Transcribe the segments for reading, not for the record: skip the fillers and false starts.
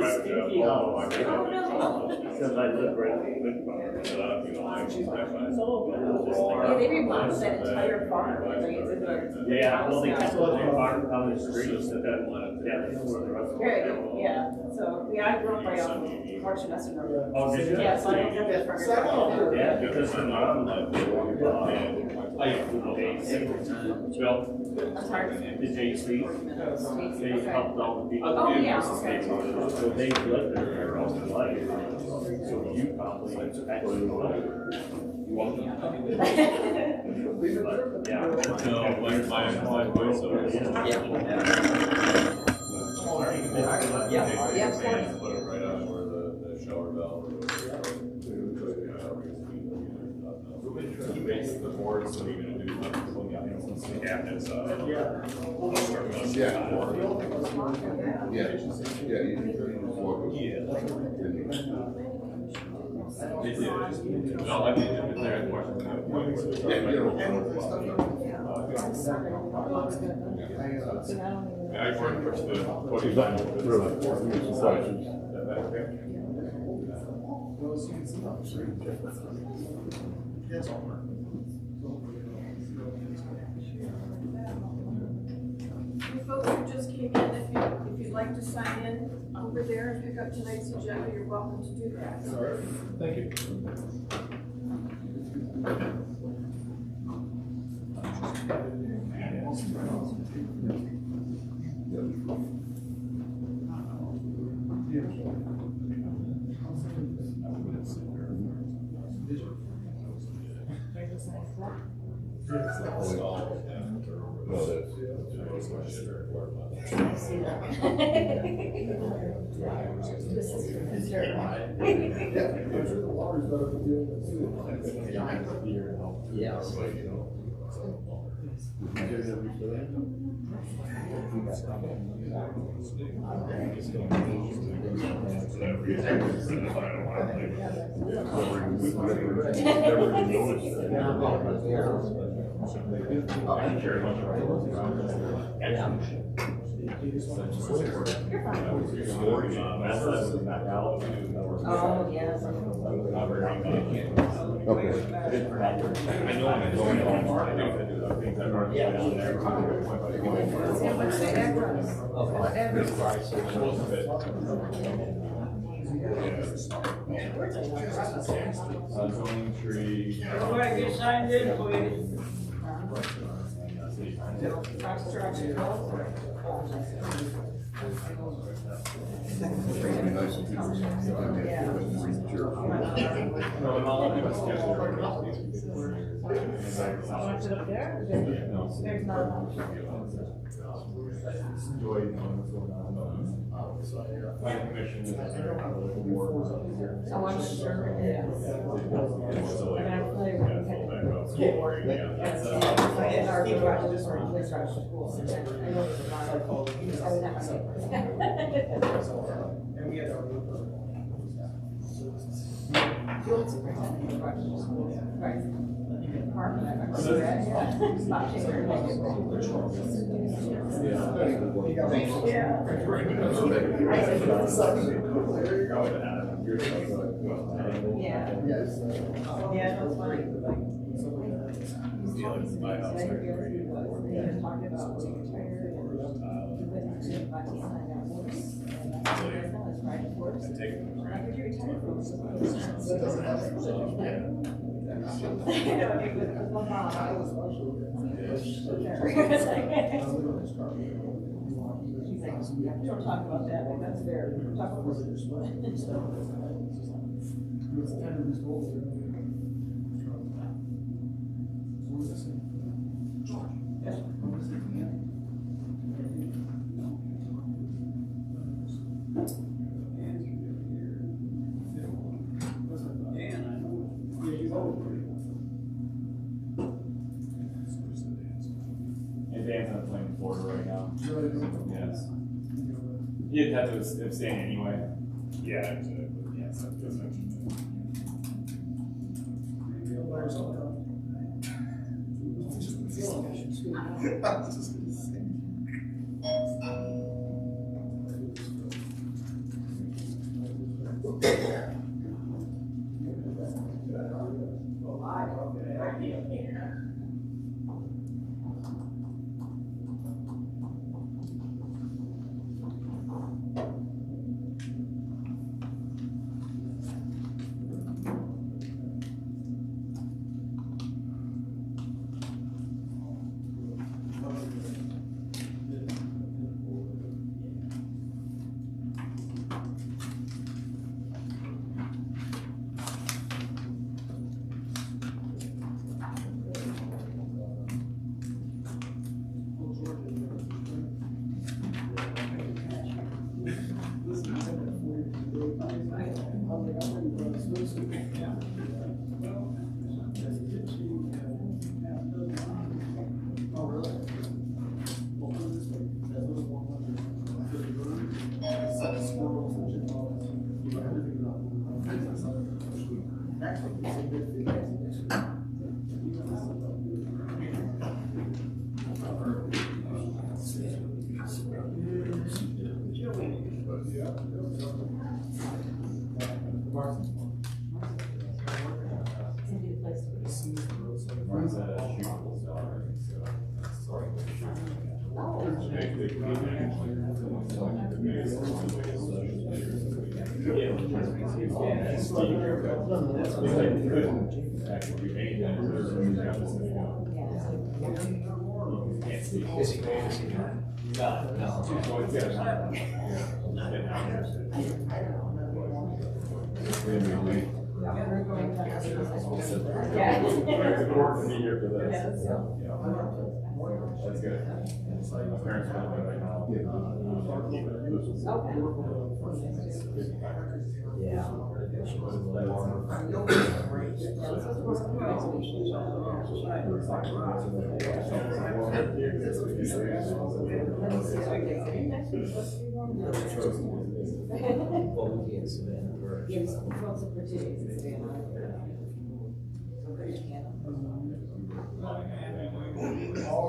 the stinky house. Oh, no. Because I live right in the Yeah, they remodeled that entire farm, right? Yeah, well, they kept the farm down the street, so that, yeah, they were the rest of Very it. good, yeah. So, yeah, I grew up right on George Nash Road. Oh, did you? Yeah, so I don't have that for Yeah, because the mom, well, I'm sorry. the JC, they helped all the people. Oh, yeah, okay. So they lived there all their life. So you probably actually know. You want them? But, yeah. No, like my voiceover. Yeah. Yeah. Put it right on where the shower valve. He makes the board, so you're gonna do cabinets. No, I think there are questions. I work for the 45. You folks who just came in, if you'd like to sign in over there and pick up tonight's agenda, you're welcome to do that. Thank you. Oh, yes. Okay. I know I'm going home. What's the address? What address? Zoning tree. Everybody get signed in, please. Planning commission is there. I want to sure. Yeah. You don't talk about that, like, that's fair. Talk about this. And Dan's not playing Florida right now. Yes. You'd have to abstain anyway. Yeah, exactly. Yeah, so it doesn't. Is he not? No. It's important to be here for this. That's good. My parents are right now.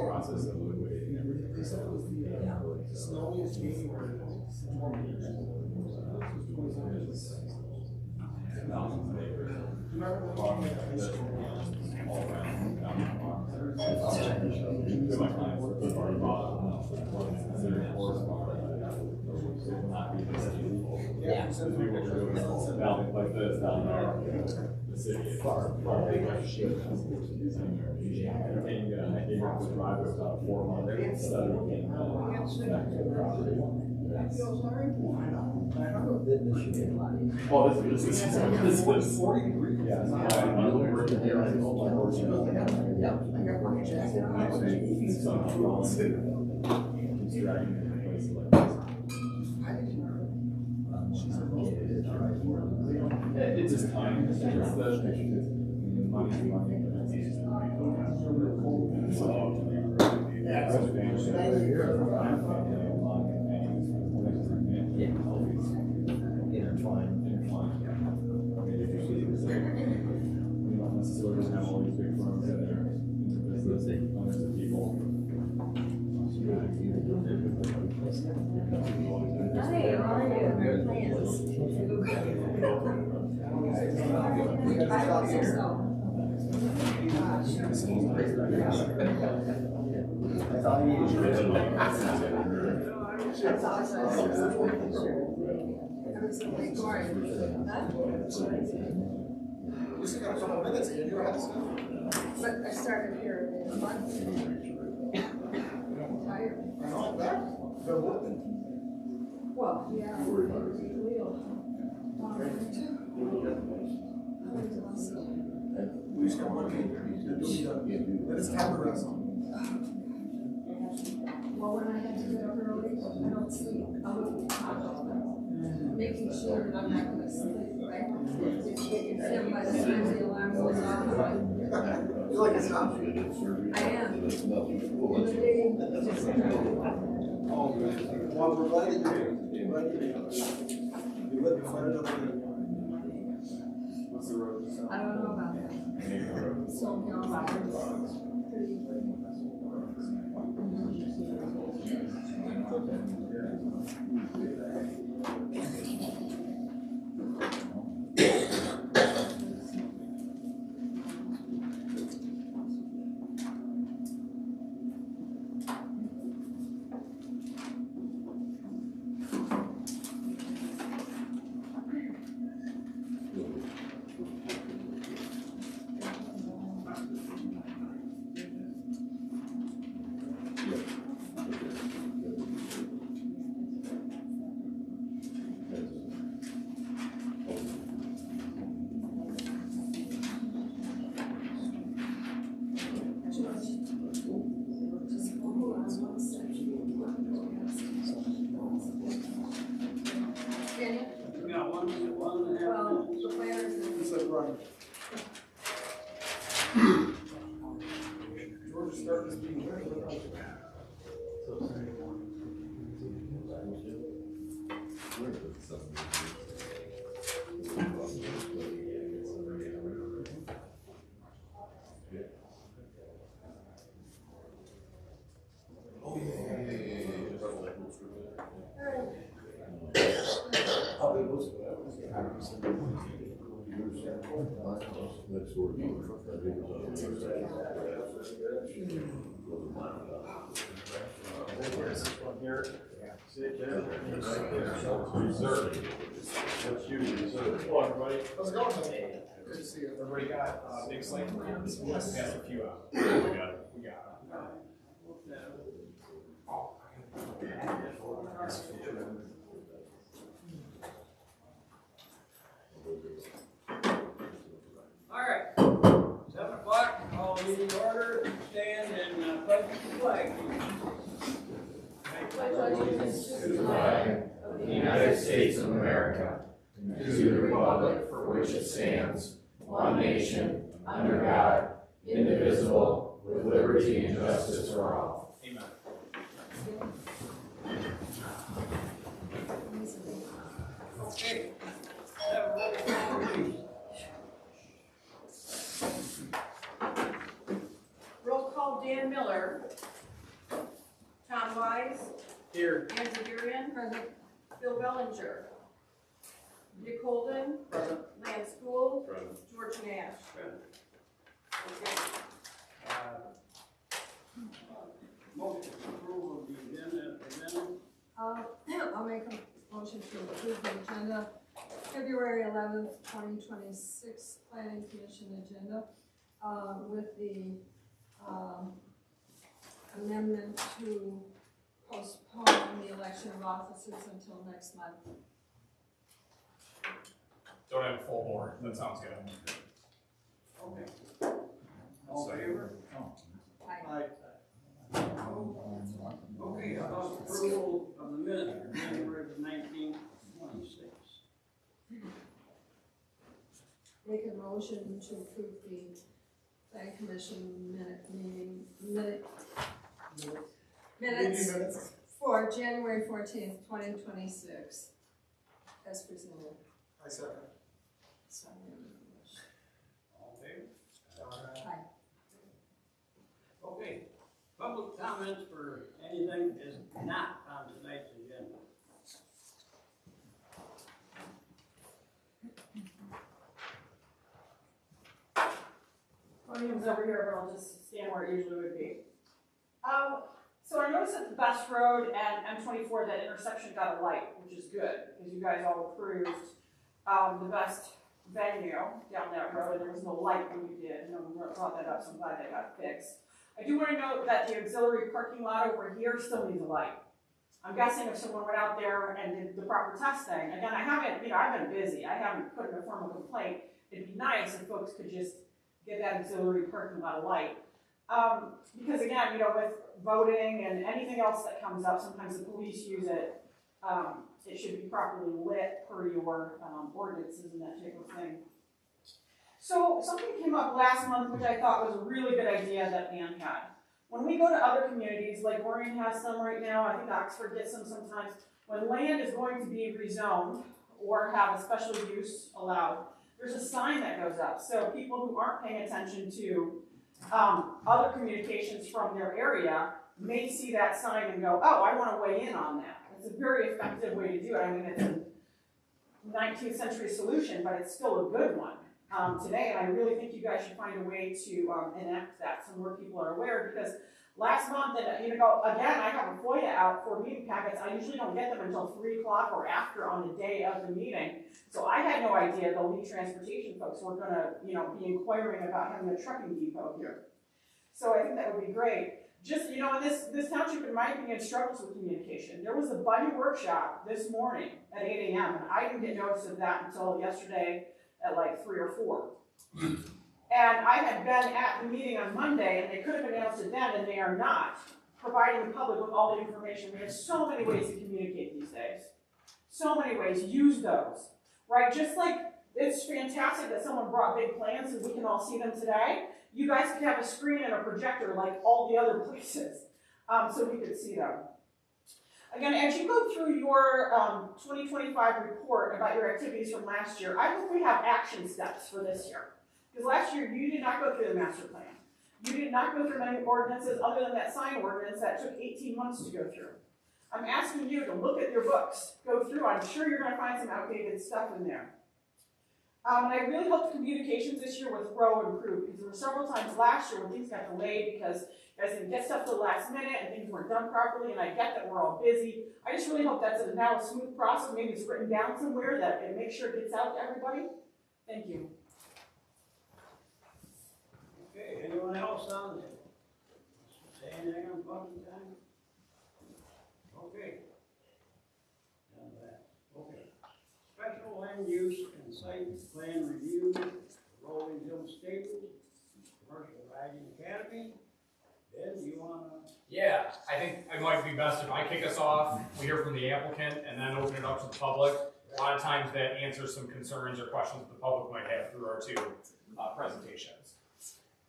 Process of liquidating everything. Snowy is January. Like this down there, the city is far. You can't get a drive about 4 months instead of oh, this is 40 degrees. Yeah, I'm working here. I know my horse. Yeah, I got working jacket. It's just time. It's just money. Intertwined. We don't necessarily have all these big firms in there. Hundreds of people. Hi, how are you? Your plans? But I started here in a month. Tired. Well, yeah. We just got one game. Then it's time to rest. Well, when I have to get up early, I don't sleep. I'm making sure that I'm not gonna sleep, right? And by the time the alarm goes off, You like it's not? I am. In the day, Oh, well, we're glad that you're here. You let me find another game. What's the road? I don't know about that. So, you know, about want one and a Well, half minutes. the planners He is, said run. George, start this meeting. Hello, everybody. How's it going? Good to see you. Everybody got Nick's link? Let's pass a few out. We got it. We got it. All right, 7 o'clock, call meeting order, stand and pledge the flag. pledge allegiance to the flag of the United States of America, and to the republic for which it stands, one nation, under God, indivisible, with liberty and justice for all. Amen. Okay. Have a roll call, please. Roll call, Dan Miller. Tom Wise. Here. Ann Derderian. Present. Bill Bellinger. Nick Holden. Present. Lance Gould. George Nash. Okay. Motion to approve of the agenda as presented. I'll make a motion to approve the agenda, February 11th, 2026 Planning Commission agenda, with the amendment to postpone the election of officers until next month. Don't have a full board. That sounds good. Okay. All in favor? Aye. Okay, how about approval of the minutes of January 19th, 26. Make a motion to approve the Planning Commission minutes for January 14th, 2026, as presented. I second. Sorry. All in favor? Aye. Okay, public comments for anything is not on tonight's agenda. Podium's over here, but I'll just stand where it usually would be. So I noticed that the Best Road and M24, that intersection got a light, which is good, because you guys all approved the best venue down that road, and there was no light when you did. No one brought that up, so I'm glad that got fixed. I do want to note that the auxiliary parking lot over here still needs a light. I'm guessing if someone went out there and did the proper testing, again, I've been busy, I haven't put in a formal complaint. It'd be nice if folks could just get that auxiliary parking lot a light. Because again, with voting and anything else that comes up, sometimes the police use it. It should be properly lit per your ordinances and that type of thing. So something came up last month, which I thought was a really good idea that Ann had. When we go to other communities, like Orion has some right now, I think Oxford gets some sometimes, when land is going to be rezoned or have a special use allowed, there's a sign that goes up. So people who aren't paying attention to other communications from their area may see that sign and go, oh, I want to weigh in on that. It's a very effective way to do it. I mean, it's a 19th century solution, but it's still a good one today. And I really think you guys should find a way to enact that so more people are aware, because last month, and again, I have a FOIA out for meeting packets. I usually don't get them until 3 o'clock or after on the day of the meeting. So I had no idea the lead transportation folks were going to, be inquiring about having a trucking depot here. So I think that would be great. Just, in this township, in my opinion, struggles with communication. There was a budget workshop this morning at 8 a.m. and I didn't get notice of that until yesterday at like 3 or 4. And I had been at the meeting on Monday, and they could have announced it then, and they are not providing the public with all the information. We have so many ways to communicate these days. So many ways. Use those. right? Just like it's fantastic that someone brought big plans so we can all see them today. You guys could have a screen and a projector like all the other places, so we could see them. Again, as you go through your 2025 report about your activities from last year, I hope we have action steps for this year. Because last year you did not go through the master plan. You did not go through many ordinances other than that sign ordinance that took 18 months to go through. I'm asking you to look at your books, go through. I'm sure you're going to find some outdated stuff in there. And I really hope the communications this year with ROWE improved, because there were several times last year when things got delayed because you guys didn't get stuff to the last minute and things weren't done properly, and I get that we're all busy. I just really hope that's now a smooth process. Maybe it's written down somewhere that it makes sure it gets out to everybody. Thank you. Okay, anyone else on this? Say anything on public time? Okay. Done that. Okay. Special land use and site plan review, Rolling Hill Stables, Commercial Riding Academy. Ben, do you wanna? Yeah, I think it might be best if I kick us off, we hear from the applicant, and then open it up to the public. A lot of times that answers some concerns or questions the public might have through our two presentations.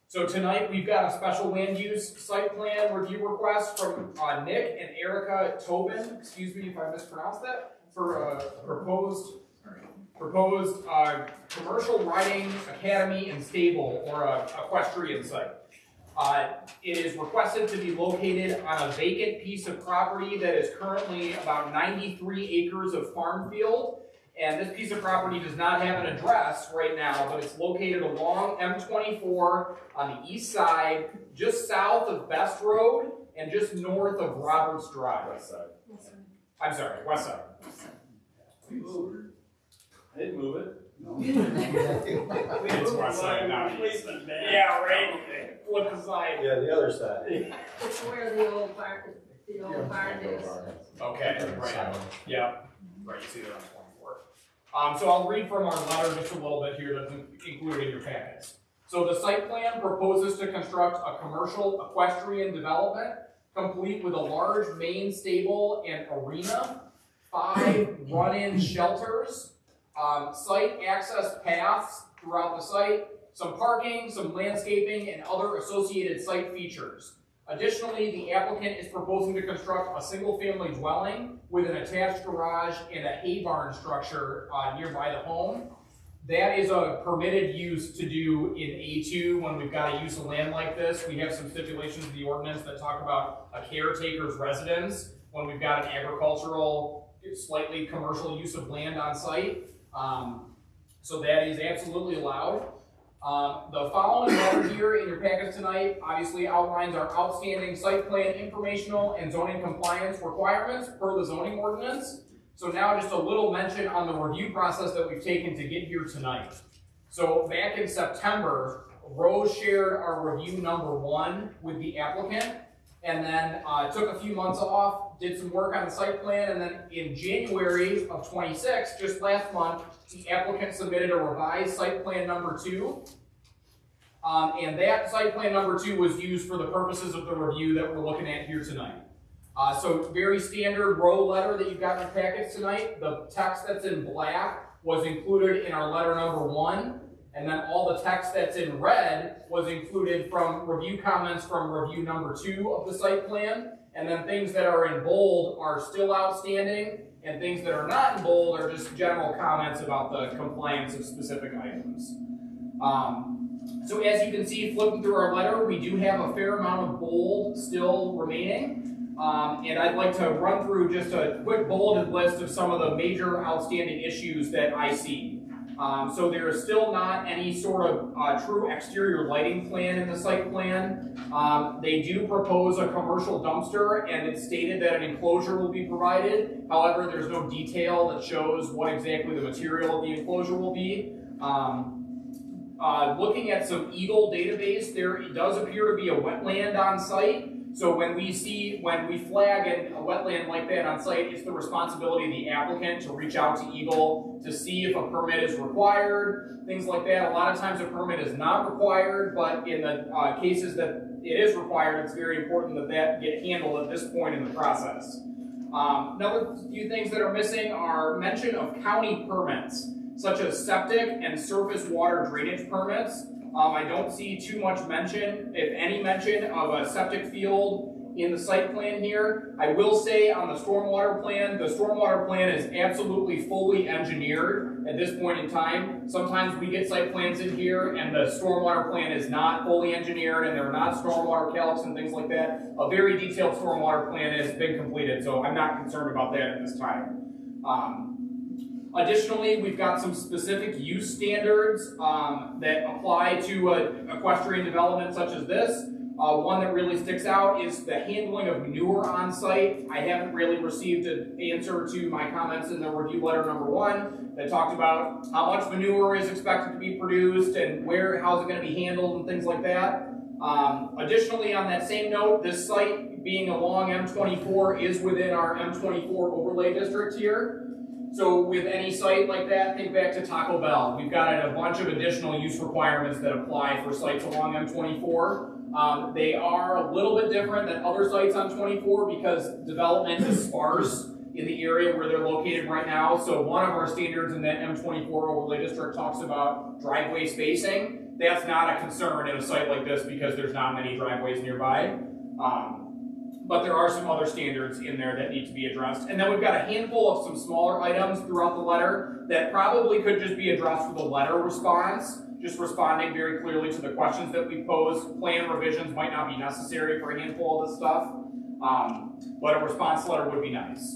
So tonight we've got a special land use site plan review request from Nick and Erica Tobin, excuse me if I mispronounced that, for a proposed commercial riding academy and stable, or a equestrian site. It is requested to be located on a vacant piece of property that is currently about 93 acres of farm field. And this piece of property does not have an address right now, but it's located along M24 on the east side, just south of Best Road and just north of Roberts Drive. West side. I'm sorry, west side. We moved. I didn't move it. No. It's west side, not east. Sleeping, man. Yeah, right. Flip the side. Yeah, the other side. It's where the old barn is. Okay, right. Yeah, right. You see that on 24. So I'll read from our letter just a little bit here that's included in your packets. So the site plan proposes to construct a commercial equestrian development complete with a large main stable and arena, 5 run-in shelters, site access paths throughout the site, some parking, some landscaping, and other associated site features. Additionally, the applicant is proposing to construct a single-family dwelling with an attached garage and a hay barn structure nearby the home. That is a permitted use to do in A2 when we've got a use of land like this. We have some stipulations in the ordinance that talk about a caretaker's residence when we've got an agricultural, slightly commercial use of land on site. So that is absolutely allowed. The following letter here in your packets tonight obviously outlines our outstanding site plan informational and zoning compliance requirements per the zoning ordinance. So now just a little mention on the review process that we've taken to get here tonight. So back in September, ROWE shared our review number 1 with the applicant, and then took a few months off, did some work on the site plan, and then in January of 26, just last month, the applicant submitted a revised site plan number 2. And that site plan number 2 was used for the purposes of the review that we're looking at here tonight. So very standard ROWE letter that you've got in your packets tonight. The text that's in black was included in our letter number 1. And then all the text that's in red was included from review comments from review number 2 of the site plan. And then things that are in bold are still outstanding, and things that are not in bold are just general comments about the compliance of specific items. So as you can see, flipping through our letter, we do have a fair amount of bold still remaining. And I'd like to run through just a quick bulleted list of some of the major outstanding issues that I see. So there is still not any sort of true exterior lighting plan in the site plan. They do propose a commercial dumpster, and it's stated that an enclosure will be provided. However, there's no detail that shows what exactly the material of the enclosure will be. Looking at some Eagle database, there does appear to be a wetland on site. So when we flag a wetland like that on site, it's the responsibility of the applicant to reach out to Eagle to see if a permit is required, things like that. A lot of times a permit is not required, but in the cases that it is required, it's very important that that get handled at this point in the process. Another few things that are missing are mention of county permits. such as septic and surface water drainage permits. I don't see too much mention, if any mention, of a septic field in the site plan here. I will say on the stormwater plan is absolutely fully engineered at this point in time. Sometimes we get site plans in here and the stormwater plan is not fully engineered and there are not stormwater calcs and things like that. A very detailed stormwater plan has been completed, so I'm not concerned about that at this time. Additionally, we've got some specific use standards that apply to equestrian development such as this. One that really sticks out is the handling of manure on site. I haven't really received an answer to my comments in the review letter number 1 that talked about how much manure is expected to be produced and how's it going to be handled and things like that. Additionally, on that same note, this site being along M24 is within our M24 overlay district here. So with any site like that, think back to Taco Bell. We've got a bunch of additional use requirements that apply for sites along M24. They are a little bit different than other sites on 24 because development is sparse in the area where they're located right now. So one of our standards in that M24 overlay district talks about driveway spacing. That's not a concern in a site like this because there's not many driveways nearby. But there are some other standards in there that need to be addressed. And then we've got a handful of some smaller items throughout the letter that probably could just be addressed with a letter response, just responding very clearly to the questions that we pose. Plan revisions might not be necessary for a handful of this stuff, but a response letter would be nice.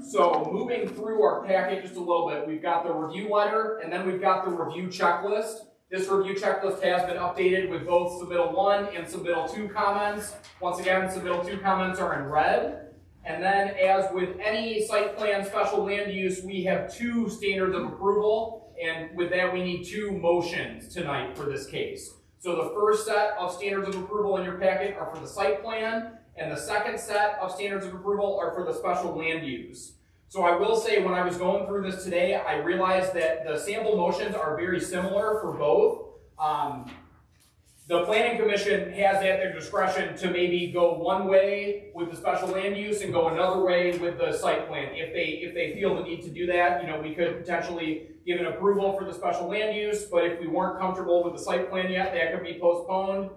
So moving through our packet just a little bit, we've got the review letter, and then we've got the review checklist. This review checklist has been updated with both submittal 1 and submittal 2 comments. Once again, submittal 2 comments are in red. And then, as with any site plan special land use, we have 2 standards of approval. And with that, we need 2 motions tonight for this case. So the first set of standards of approval in your packet are for the site plan, and the second set of standards of approval are for the special land use. So I will say, when I was going through this today, I realized that the sample motions are very similar for both. The Planning Commission has at their discretion to maybe go one way with the special land use and go another way with the site plan. If they feel the need to do that, we could potentially give an approval for the special land use, but if we weren't comfortable with the site plan yet, that could be postponed.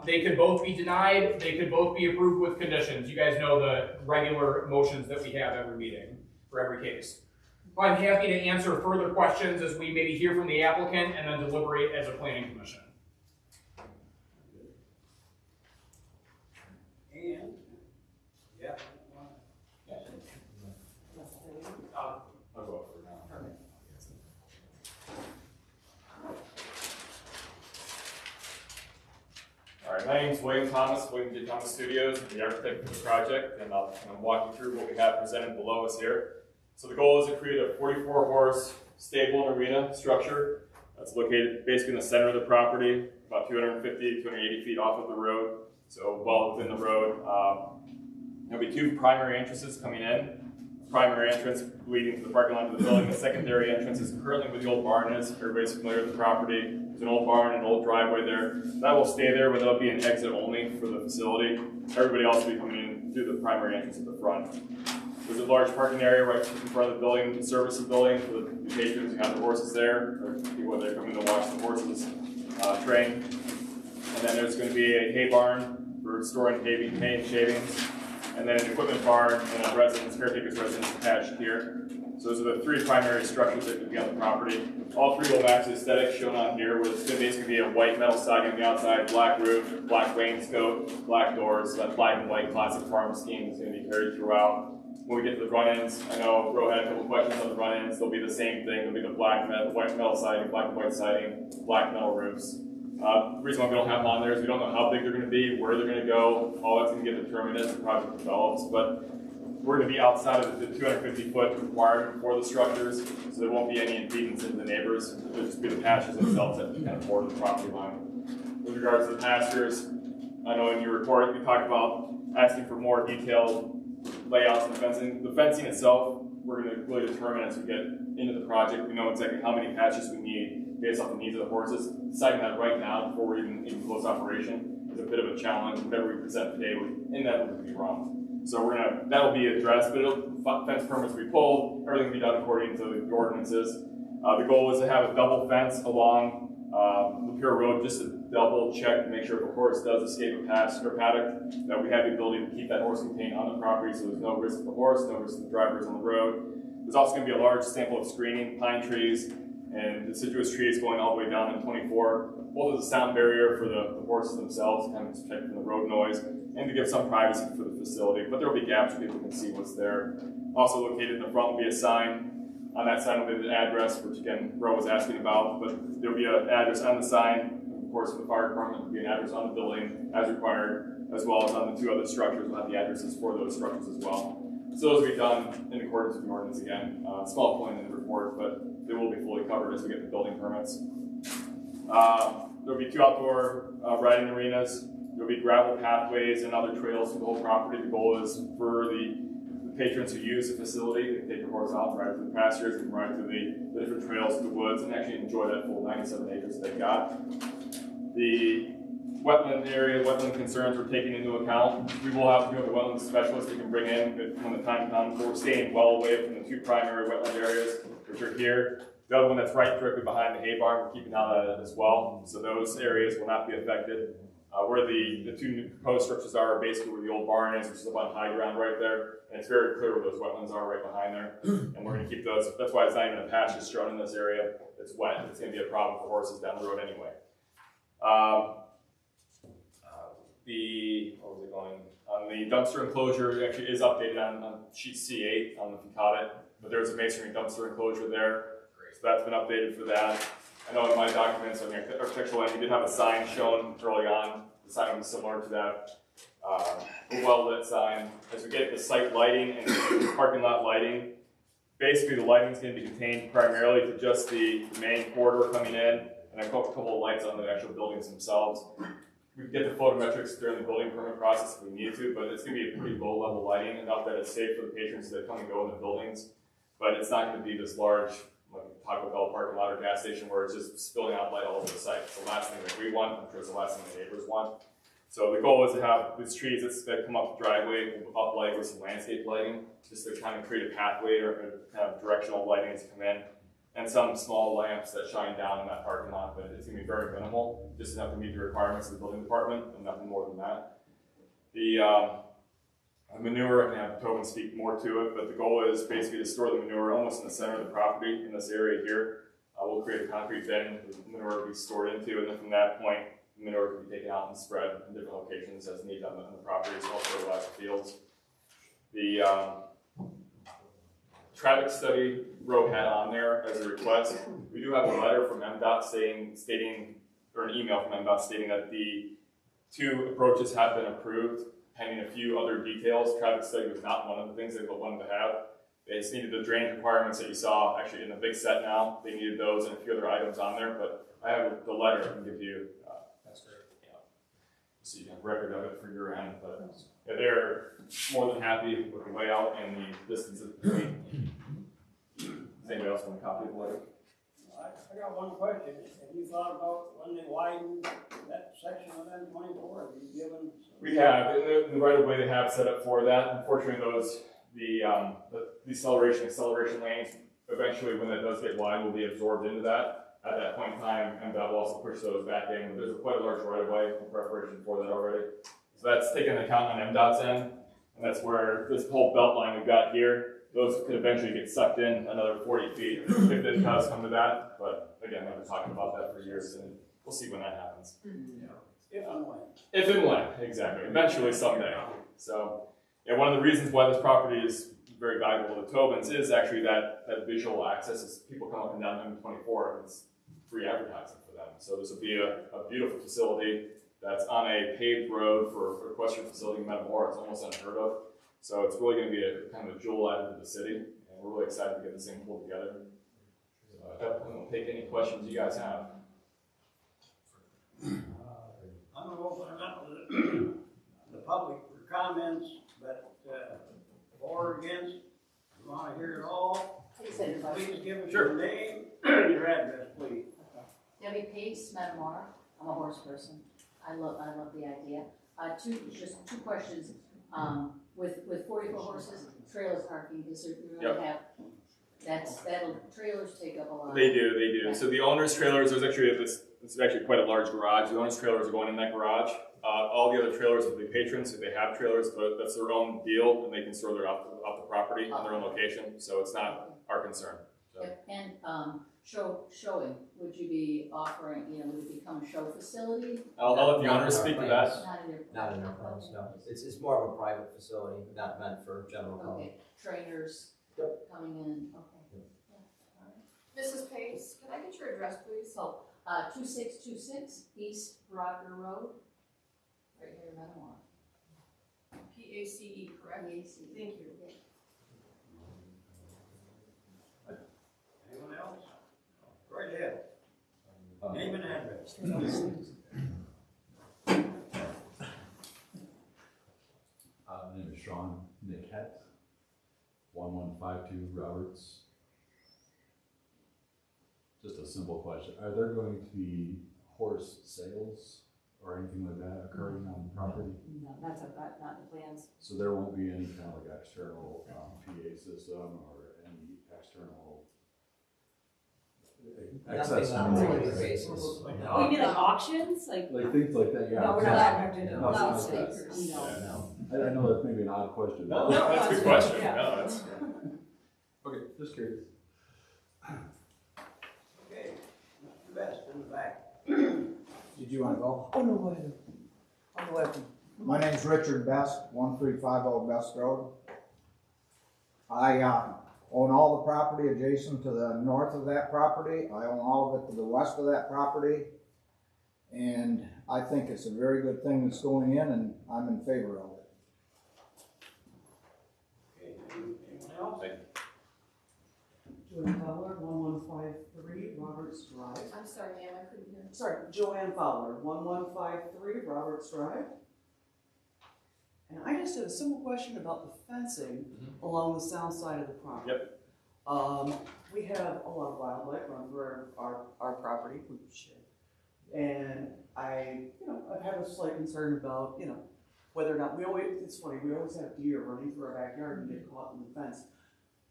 They could both be denied, they could both be approved with conditions. You guys know the regular motions that we have every meeting for every case. I'm happy to answer further questions as we maybe hear from the applicant and then deliberate as a planning commission. And, yeah. I'll go over it now. All right, my name's William Thomas, William J. Thomas Studios, the architect for the project, and I'll walk you through what we have presented below us here. So the goal is to create a 44-horse stable and arena structure that's located basically in the center of the property, about 250, 280 feet off of the road, so well within the road. There'll be 2 primary entrances coming in. Primary entrance leading to the parking lot of the building. The secondary entrance is currently where the old barn is. Everybody's familiar with the property. There's an old barn and an old driveway there. That will stay there, but that'll be an exit only for the facility. Everybody else will be coming in through the primary entrance at the front. There's a large parking area right in front of the building to service the building for the patrons who have the horses there, or people that are coming to watch the horses train. And then there's going to be a hay barn for storing hay and shavings. And then an equipment barn and a caretaker's residence attached here. So those are the 3 primary structures that could be on the property. All 3 will match the aesthetic shown on here, where it's going to basically be a white metal siding on the outside, black roof, black wainscot, black doors. That black and white classic farm scheme is going to be carried throughout. When we get to the run-ins, I know Ro had a couple questions on the run-ins. They'll be the same thing. They'll be the white metal siding, black and white siding, black metal roofs. The reason why we don't have them on there is we don't know how big they're going to be, where they're going to go. All that's going to get determined as the project develops. But we're going to be outside of the 250-foot requirement for the structures, so there won't be any impedance into the neighbors. It'll just be the pastures themselves that kind of border the property line. With regards to the pastures, I know in your report you talked about asking for more detailed layouts and fencing. The fencing itself, we're going to really determine as we get into the project. We know exactly how many patches we need based on the needs of the horses. Deciding that right now before we're even in close operation is a bit of a challenge. Whatever we present today would inevitably be wrong. So that'll be addressed, but fence permits will be pulled, everything will be done according to the ordinances. The goal is to have a double fence along Lapeer Road, just to double check to make sure if a horse does escape a pass or paddock, that we have the ability to keep that horse contained on the property, so there's no risk to the horse, no risk to the drivers on the road. There's also going to be a large sample of screening, pine trees, and deciduous trees going all the way down in 24, both as a sound barrier for the horses themselves, kind of to protect from the road noise, and to give some privacy for the facility. But there will be gaps where people can see what's there. Also located in the front will be a sign. On that sign will be the address, which again, Roe was asking about, but there'll be an address on the sign. Of course, for the fire department, there'll be an address on the building as required, as well as on the 2 other structures. We'll have the addresses for those structures as well. So those will be done in accordance with the ordinance again. Small point in the report, but they will be fully covered as we get the building permits. There'll be 2 outdoor riding arenas. There'll be gravel pathways and other trails through the whole property. The goal is for the patrons who use the facility, they can take their horse out and ride through the pastures, and ride through the different trails through the woods, and actually enjoy that full 97 acres they've got. The wetland area, wetland concerns were taken into account. We will have the wetland specialist we can bring in when the time comes. We're staying well away from the 2 primary wetland areas, which are here. The other one that's right directly behind the hay barn, we're keeping out of it as well. So those areas will not be affected. Where the 2 new proposed structures are basically where the old barn is, which is up on high ground right there. And it's very clear where those wetlands are right behind there. And we're going to keep those. That's why it's not even a pasture strewn in this area. It's wet. It's going to be a problem for horses down the road anyway. What was it going? On the dumpster enclosure, it actually is updated on sheet C8. I don't know if you caught it, but there's a masonry dumpster enclosure there. So that's been updated for that. I know in my documents on the architectural end, we did have a sign shown early on. The sign was similar to that well-lit sign. As we get the site lighting and the parking lot lighting, basically the lighting is going to be contained primarily to just the main corridor coming in, and a couple of lights on the actual buildings themselves. We can get the photometrics during the building permit process if we need to, but it's going to be a pretty low-level lighting, enough that it's safe for the patrons that come and go in the buildings. But it's not going to be this large, like Taco Bell parking lot or gas station, where it's just spilling out light all over the site. It's the last thing that we want. I'm sure it's the last thing the neighbors want. So the goal is to have these trees that come up the driveway, uplight with some landscape lighting, just to kind of create a pathway or kind of directional lighting to come in, and some small lamps that shine down in that parking lot. But it's going to be very minimal, just enough to meet the requirements of the building department, and nothing more than that. The manure, I can have Tobin speak more to it, but the goal is basically to store the manure almost in the center of the property in this area here. We'll create a concrete bin the manure will be stored into, and then from that point, the manure can be taken out and spread in different locations as needed on the property, as well as fertilize the fields. The traffic study Roe had on there as a request. We do have a letter from MDOT stating, or an email from MDOT stating that the 2 approaches have been approved, pending a few other details. Traffic study was not one of the things they wanted to have. They just needed the drainage requirements that you saw actually in the big set now. They needed those and a few other items on there, but I have the letter I can give you. That's great. Yeah. So you can have record of it for your end, but yeah, they're more than happy with the layout and the distances between. Does anybody else want a copy of the letter? I got one question. Have you thought about when they widen that section of M24? Have you given? We have. In the right of way they have set up for that. Unfortunately, the acceleration lanes, eventually when that does get wide, will be absorbed into that. At that point in time, MDOT will also push those back in. There's quite a large right of way in preparation for that already. So that's taken into account on MDOT's end, and that's where this whole belt line we've got here, those could eventually get sucked in another 40 feet if it does come to that. But again, I've been talking about that for years, and we'll see when that happens. If and when. If and when, exactly. Eventually, someday. So, yeah, one of the reasons why this property is very valuable to Tobin's is actually that visual access. As people come up and down M24, and it's free advertising for them. So this will be a beautiful facility that's on a paved road for a equestrian facility in Metamora. It's almost unheard of. So it's really going to be a kind of a jewel added to the city, and we're really excited to get this thing pulled together. So at that point, we'll take any questions you guys have. I'm going to open it up to the public for comments, but for or against, you want to hear it all? Please give us your name and your address, please. Debbie Pace, Metamora. I'm a horse person. I love the idea. Just two questions. With 44 horses, trailer parking, does it really have trailers take up a lot. They do. So the owner's trailers, it's actually quite a large garage. The owner's trailers are going in that garage. All the other trailers will be patrons if they have trailers, but that's their own deal, and they can store their off the property on their own location. So it's not our concern. So. Yep. And showing, would you be offering, would it become a show facility? I'll let the owner speak to that. Not in our plans, no. It's more of a private facility, not meant for general public. Okay, trainers coming in, okay. Yeah. All right. Mrs. Pace, can I get your address, please? So, 2626 East Rocker Road, right here in Metamora. PACE, correct? PACE. Thank you. Anyone else? Right ahead. Name and address. My name is Sean Nick 1152 Roberts. Just a simple question. Are there going to be horse sales or anything like that occurring on the property? No, not the plans. So there won't be any kind of like external PA system or any external access to Nothing on a noise? regular basis. Oh, you mean like auctions? Like things like that, yeah. no, we're not going to No, loudspeakers. No. I know that's maybe an odd question. No, that's a good question. Yeah. No, that's. Okay, just curious. Okay, Mr. Best in the back. Did you want to go? Oh, no, go ahead. I'll go ahead. My name's Richard Best, 1350 Best Road. I own all the property adjacent to the north of that property. I own all of it to the west of that property. And I think it's a very good thing that's going in, and I'm in favor of it. Okay, anyone else? Joanne Fowler, 1153 Roberts Drive. I'm sorry, ma'am, I couldn't hear. Sorry, Joanne Fowler, 1153 Roberts Drive. And I just had a simple question about the fencing along the south side of the property. Yep. We have a lot of wildlife run through our property, we share. And I've had a slight concern about, whether or not, it's funny, we always have deer running through our backyard and get caught in the fence.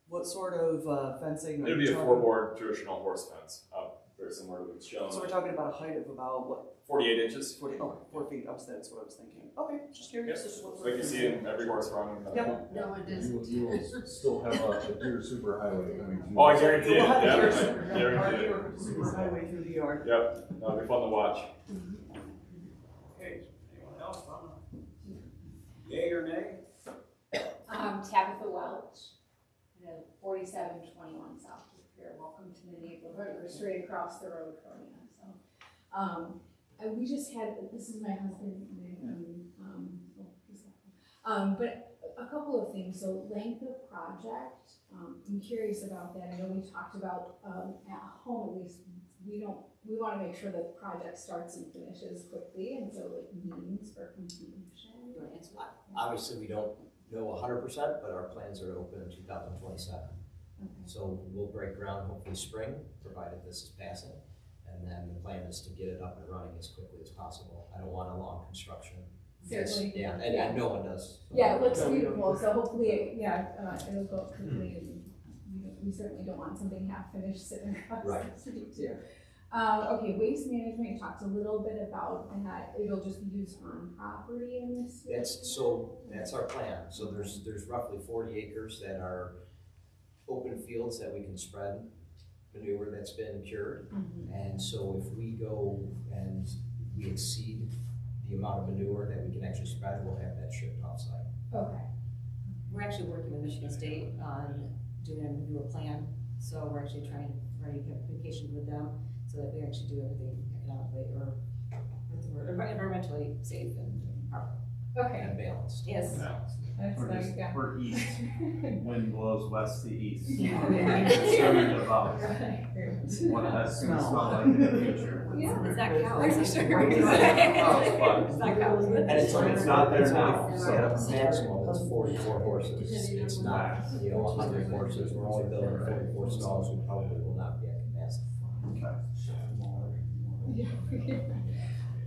What sort of fencing? It'd be a 4-board traditional horse fence, very similar to what's shown. So we're talking about a height of about what? 48 inches. 4 feet, that's what I was thinking. Okay, just curious. Yep. Just what Like you see in every horse farm. Yep. No, it isn't. You will still have a deer superhighway coming through. Oh, I guarantee it. We'll have Yeah, guarantee it. super highway through the yard. Yep, that'll be fun to watch. Okay, anyone else on the yay or nay? Tabitha Welch, 4721 South Pier. Welcome to the neighborhood. We're straight across the road from you. So, we just had, this is my husband, Nick, but a couple of things. So length of project, I'm curious about that. I know we talked about at home, at least, we want to make sure that the project starts and finishes quickly, and so like means for completion. Obviously, we don't know 100%, but our plans are open in 2027. Okay. So we'll break ground hopefully spring, provided this is passing. And then the plan is to get it up and running as quickly as possible. I don't want a long construction. Certainly. Yeah, and no one does. So. Yeah, it looks beautiful, so hopefully, it'll go quickly, and we certainly don't want something half finished sitting across the street too. Okay, waste management, you talked a little bit about that, it'll just be used on property in this. That's our plan. So there's roughly 40 acres that are open fields that we can spread manure that's been cured. And so if we go and we exceed the amount of manure that we can actually spread, we'll have that shipped offsite. Okay. We're actually working with Michigan State on doing a manure plan. So we're actually trying to get communication with them so that we actually do everything economically or environmentally safe and proper. Okay. And balanced. Yes. We're east. Wind blows west to east. Yeah. Concerned about what that's going to smell like in the future. Yeah, it's not cows. It's not cows. And it's not there now. Maximum is 44 horses. It's not, 100 horses. We're only building 44 stalls. We probably will not be at capacity.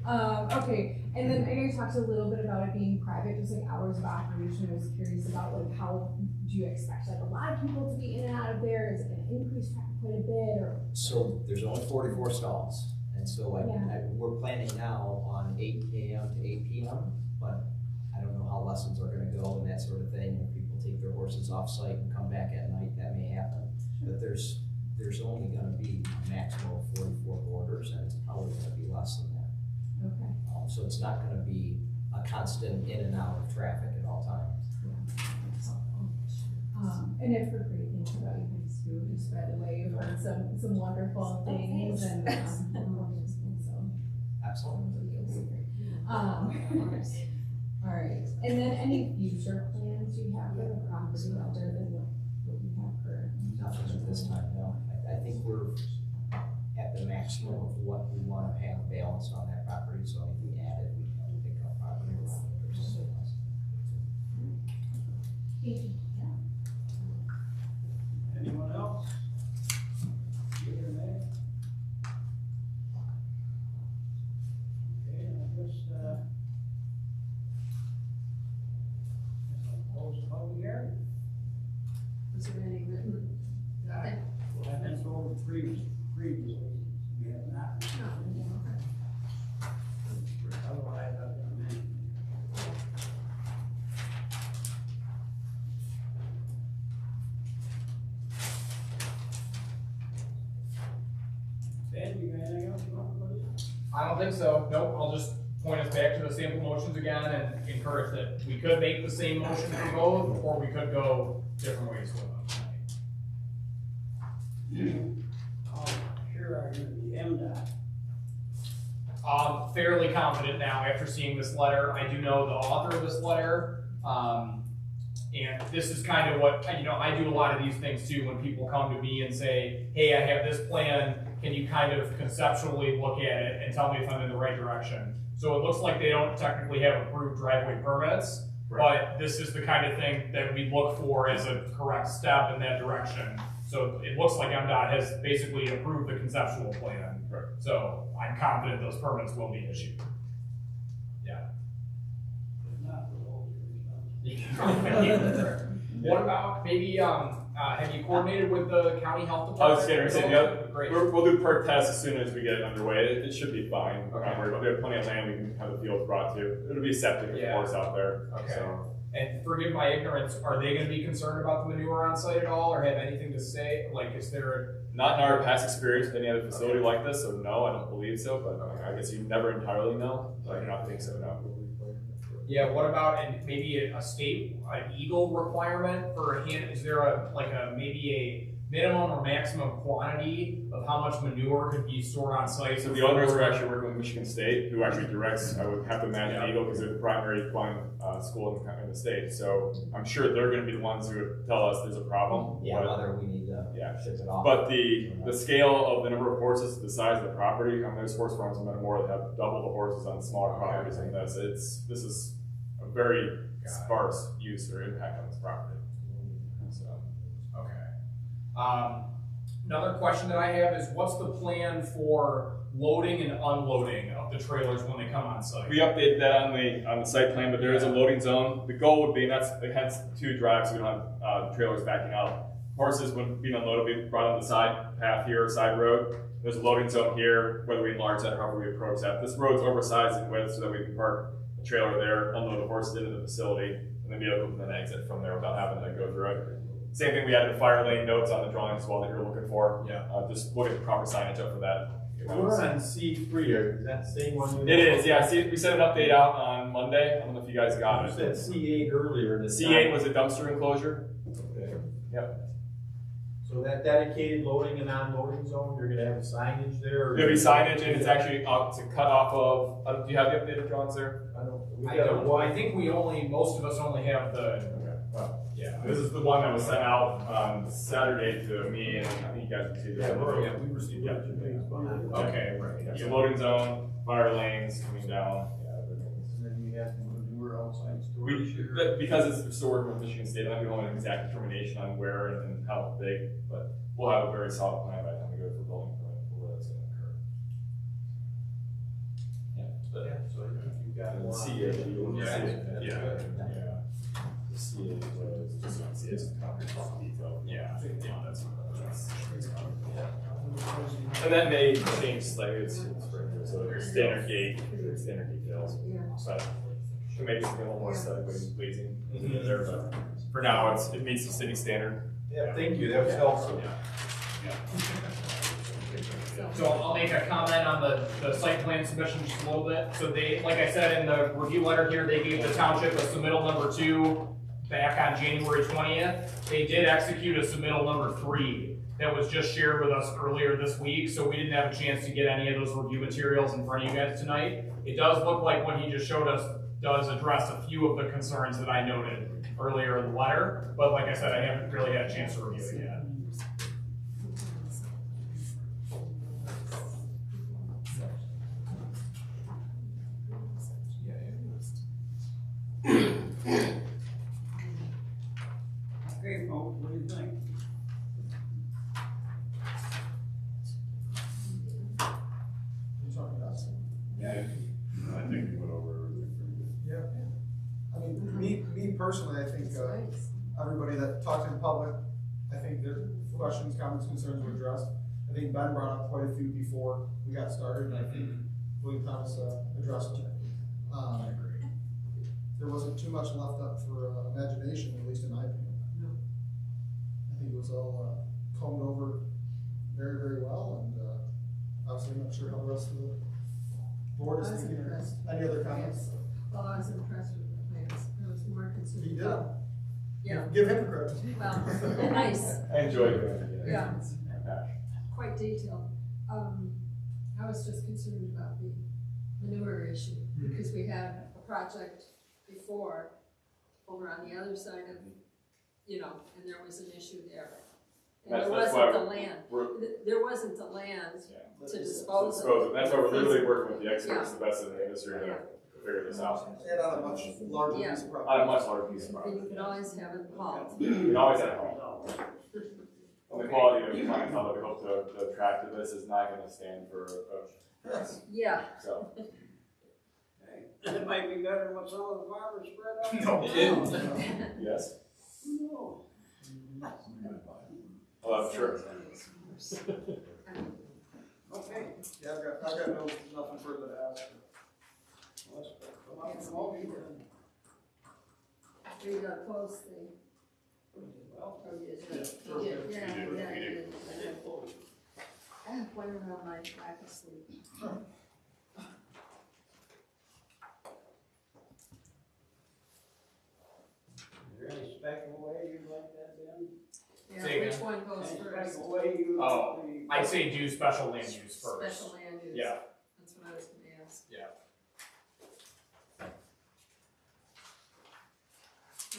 Okay, and then I know you talked a little bit about it being private, just like hours of operation. I was curious about like how do you expect like a lot of people to be in and out of there? Is it gonna increase traffic quite a bit or? So there's only 44 stalls, and so we're planning now on 8 AM to 8 PM, but I don't know how lessons are gonna go and that sort of thing. If people take their horses off site and come back at night, that may happen. But there's only gonna be a maximum of 44 boarders, and it's probably gonna be less than that. Okay. So it's not gonna be a constant in and out of traffic at all times. And I've heard great things about you guys too, just by the way, you've heard some wonderful things and, so. Absolutely. All right, and then any future plans you have for the property other than what you have currently? Nothing at this time, no. I think we're at the maximum of what we want to have balanced on that property, so anything added, we can pick up property around it or something else. Anyone else? Yea or nay? Okay, I guess, I'll close the public hearing. Was there any written? Nothing. Well, I've been told previously, we have not. Otherwise, I've been. Ben, you got anything else you want to put in? I don't think so. Nope, I'll just point us back to the sample motions again and encourage that we could make the same motion for both, or we could go different ways with them. Oh, sure are you the MDOT? Fairly confident now after seeing this letter. I do know the author of this letter. And this is kind of what, I do a lot of these things too when people come to me and say, hey, I have this plan. Can you kind of conceptually look at it and tell me if I'm in the right direction? So it looks like they don't technically have approved driveway permits, but this is the kind of thing that we look for as a correct step in that direction. So it looks like MDOT has basically approved the conceptual plan. Right. So I'm confident those permits will be issued. Yeah. If not, we'll hold your response. What about maybe, have you coordinated with the county health department? I was going to say, Great. we'll do perk tests as soon as we get it underway. It should be fine. We have plenty of land we can have the field brought to. It'll be septic, of course, out there. Okay. So. And forgive my ignorance, are they going to be concerned about the manure on site at all, or have anything to say? Like, is there Not in our past experience with any other facility like this, so no, I don't believe so, but I guess you never entirely know. I do not think so, no. Yeah, what about, and maybe an eagle requirement for a hand, is there maybe a minimum or maximum quantity of how much manure could be stored on site? So the owners are actually working with Michigan State, who actually directs, I would have to imagine Eagle, because they're the primary farming school in the state. So I'm sure they're gonna be the ones who would tell us there's a problem. Yeah, whether we need to ship it off. But the scale of the number of horses, the size of the property, there's horse farms in Metamora that have double the horses on smaller properties than this. This is a very sparse use or impact on this property. So. Okay. Another question that I have is, what's the plan for loading and unloading of the trailers when they come on site? We updated that on the site plan, but there is a loading zone. The goal would be, and that's hence two drives, so we don't have trailers backing out. Horses, when being unloaded, will be brought on the side path here, side road. There's a loading zone here, whether we enlarge that or however we approach that. This road's oversized in width so that we can park the trailer there, unload the horses into the facility, and then be able to then exit from there without having to go through it. Same thing, we added the fire lane notes on the drawing as well that you're looking for. Yeah. Just look at the proper signage up for that. We're on C3, is that the same one? It is, yeah. See, we sent an update out on Monday. I don't know if you guys got it. You said C8 earlier. C8 was a dumpster enclosure. Okay. Yep. So that dedicated loading and unloading zone, you're gonna have signage there? There'll be signage, and it's actually out to cut off of. Do you have the updated drawings there? I think most of us only have the. Okay. Well, yeah. This is the one that was sent out on Saturday to me, and I think you guys can see this. Yeah, we received that. Okay, right. Yeah, so loading zone, fire lanes coming down. And then you have manure outside storage. Because it's still working with Michigan State, I don't have an exact determination on where and how big, but we'll have a very solid plan by the time we go for building permit for where that's going to occur. Yeah, but Yeah. The CA was just on CA's comprehensive detail. Yeah, that's. And that may change slightly, it's regular, so standard gate, standard details. But it may just be a little more aesthetically pleasing there, but for now, it meets the city standard. Yeah, thank you, that was helpful. So I'll make a comment on the site plan submission just a little bit. So they, like I said in the review letter here, they gave the township a submittal number 2 back on January 20th. They did execute a submittal number 3 that was just shared with us earlier this week, so we didn't have a chance to get any of those review materials in front of you guys tonight. It does look like what he just showed us does address a few of the concerns that I noted earlier in the letter, but like I said, I haven't really had a chance to review it yet. Okay, folks, what do you think? Yeah, I think we went over everything pretty good. Yeah. I mean, me personally, I think, everybody that talked in public, I think their questions, comments, concerns were addressed. I think Ben brought up quite a few before we got started, and I think William Thomas addressed them. There wasn't too much left up for imagination, at least in my opinion. No. I think it was all combed over very, very well, and obviously I'm not sure how the rest of the board is thinking. Any other comments? Well, I was impressed with the plans. I was more concerned. He did. about- Yeah. Give him credit. Well, nice. I enjoyed doing it. Yeah. Quite detailed. I was just concerned about the manure issue, because we had a project before over on the other side of, and there was an issue there. And there wasn't the land. There wasn't the land to dispose of. That's why we're literally working with the experts, the best in the industry to figure this out. And on a much larger piece of property. On a much larger piece of And property. you could always have it called. You can always have help. And the quality of clientele that we hope to attract to this is not going to stand for Yeah. So. It might be better than what some of the farmers spread out. No, it is. Yes. No. Oh, I'm sure. Okay. Yeah, I've got nothing further to ask. Let's come up with a motion. We got to close the. Well, I went around my lack of sleep. Is there any special way you'd like that done? Yeah, Say which again? one goes Any first? special way you? Oh, I'd say do special land use first. Special land use. Yeah. That's what I was gonna ask. Yeah.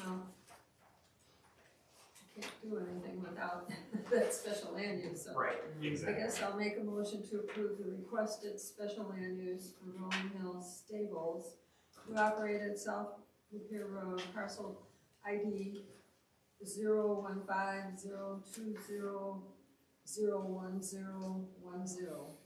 Well, I can't do anything without that special land use, so. Right, I exactly. guess I'll make a motion to approve the requested special land use for Rolling Hills Stables to operate at South Lapeer Road, parcel ID 01502001010.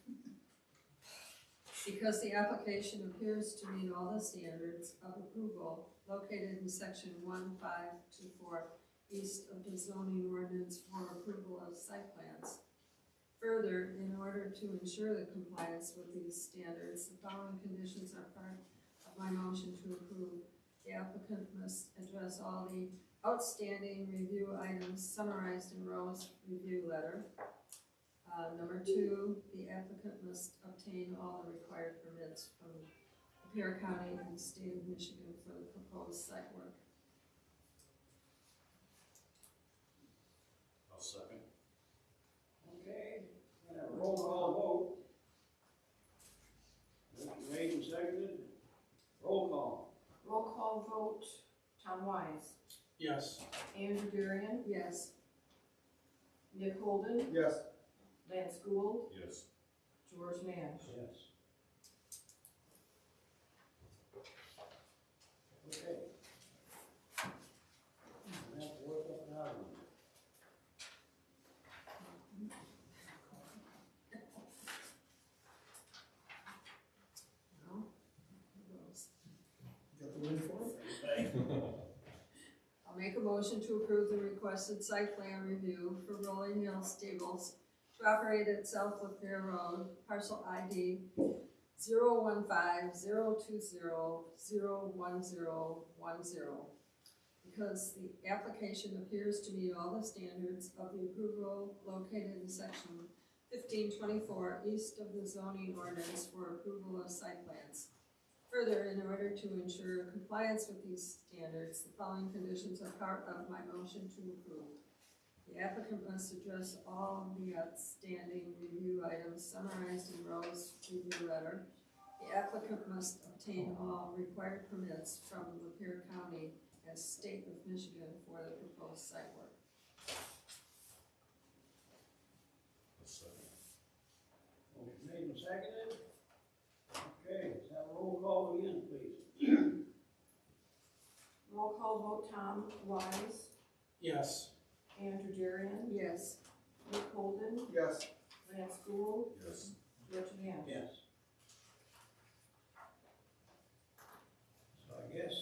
Because the application appears to meet all the standards of approval located in section 1524 east of the zoning ordinance for approval of site plans. Further, in order to ensure the compliance with these standards, the following conditions are part of my motion to approve. The applicant must address all the outstanding review items summarized in ROWE's review letter. Number 2, the applicant must obtain all the required permits from Lapeer County and the state of Michigan for the proposed site work. I'll second. Okay, and a roll call vote. Motion made and seconded. Roll call. Roll call vote, Tom Wise. Yes. Ann Derderian. Yes. Nick Holden. Yes. Lance Gould. Yes. George Nash. Yes. Okay. That's work up now. No? Who goes? motion to approve the requested site plan review for Rolling Hill Stables to operate at South Lapeer Road, parcel ID 015-020-01010. Because the application appears to meet all the standards of the approval located in section 1524 east of the zoning ordinance for approval of site plans. Further, in order to ensure compliance with these standards, the following conditions are part of my motion to approve. The applicant must address all of the outstanding review items summarized in Rowe's review letter. The applicant must obtain all required permits from Lapeer County as state of Michigan for the proposed site work. Motion made and seconded. Okay, let's have a roll call again, please. Roll call vote, Tom Wise, Yes. Ann Derderian, Yes. Nick Holden, Yes. Lance Gould, Yes. George Nash. Yes. So I guess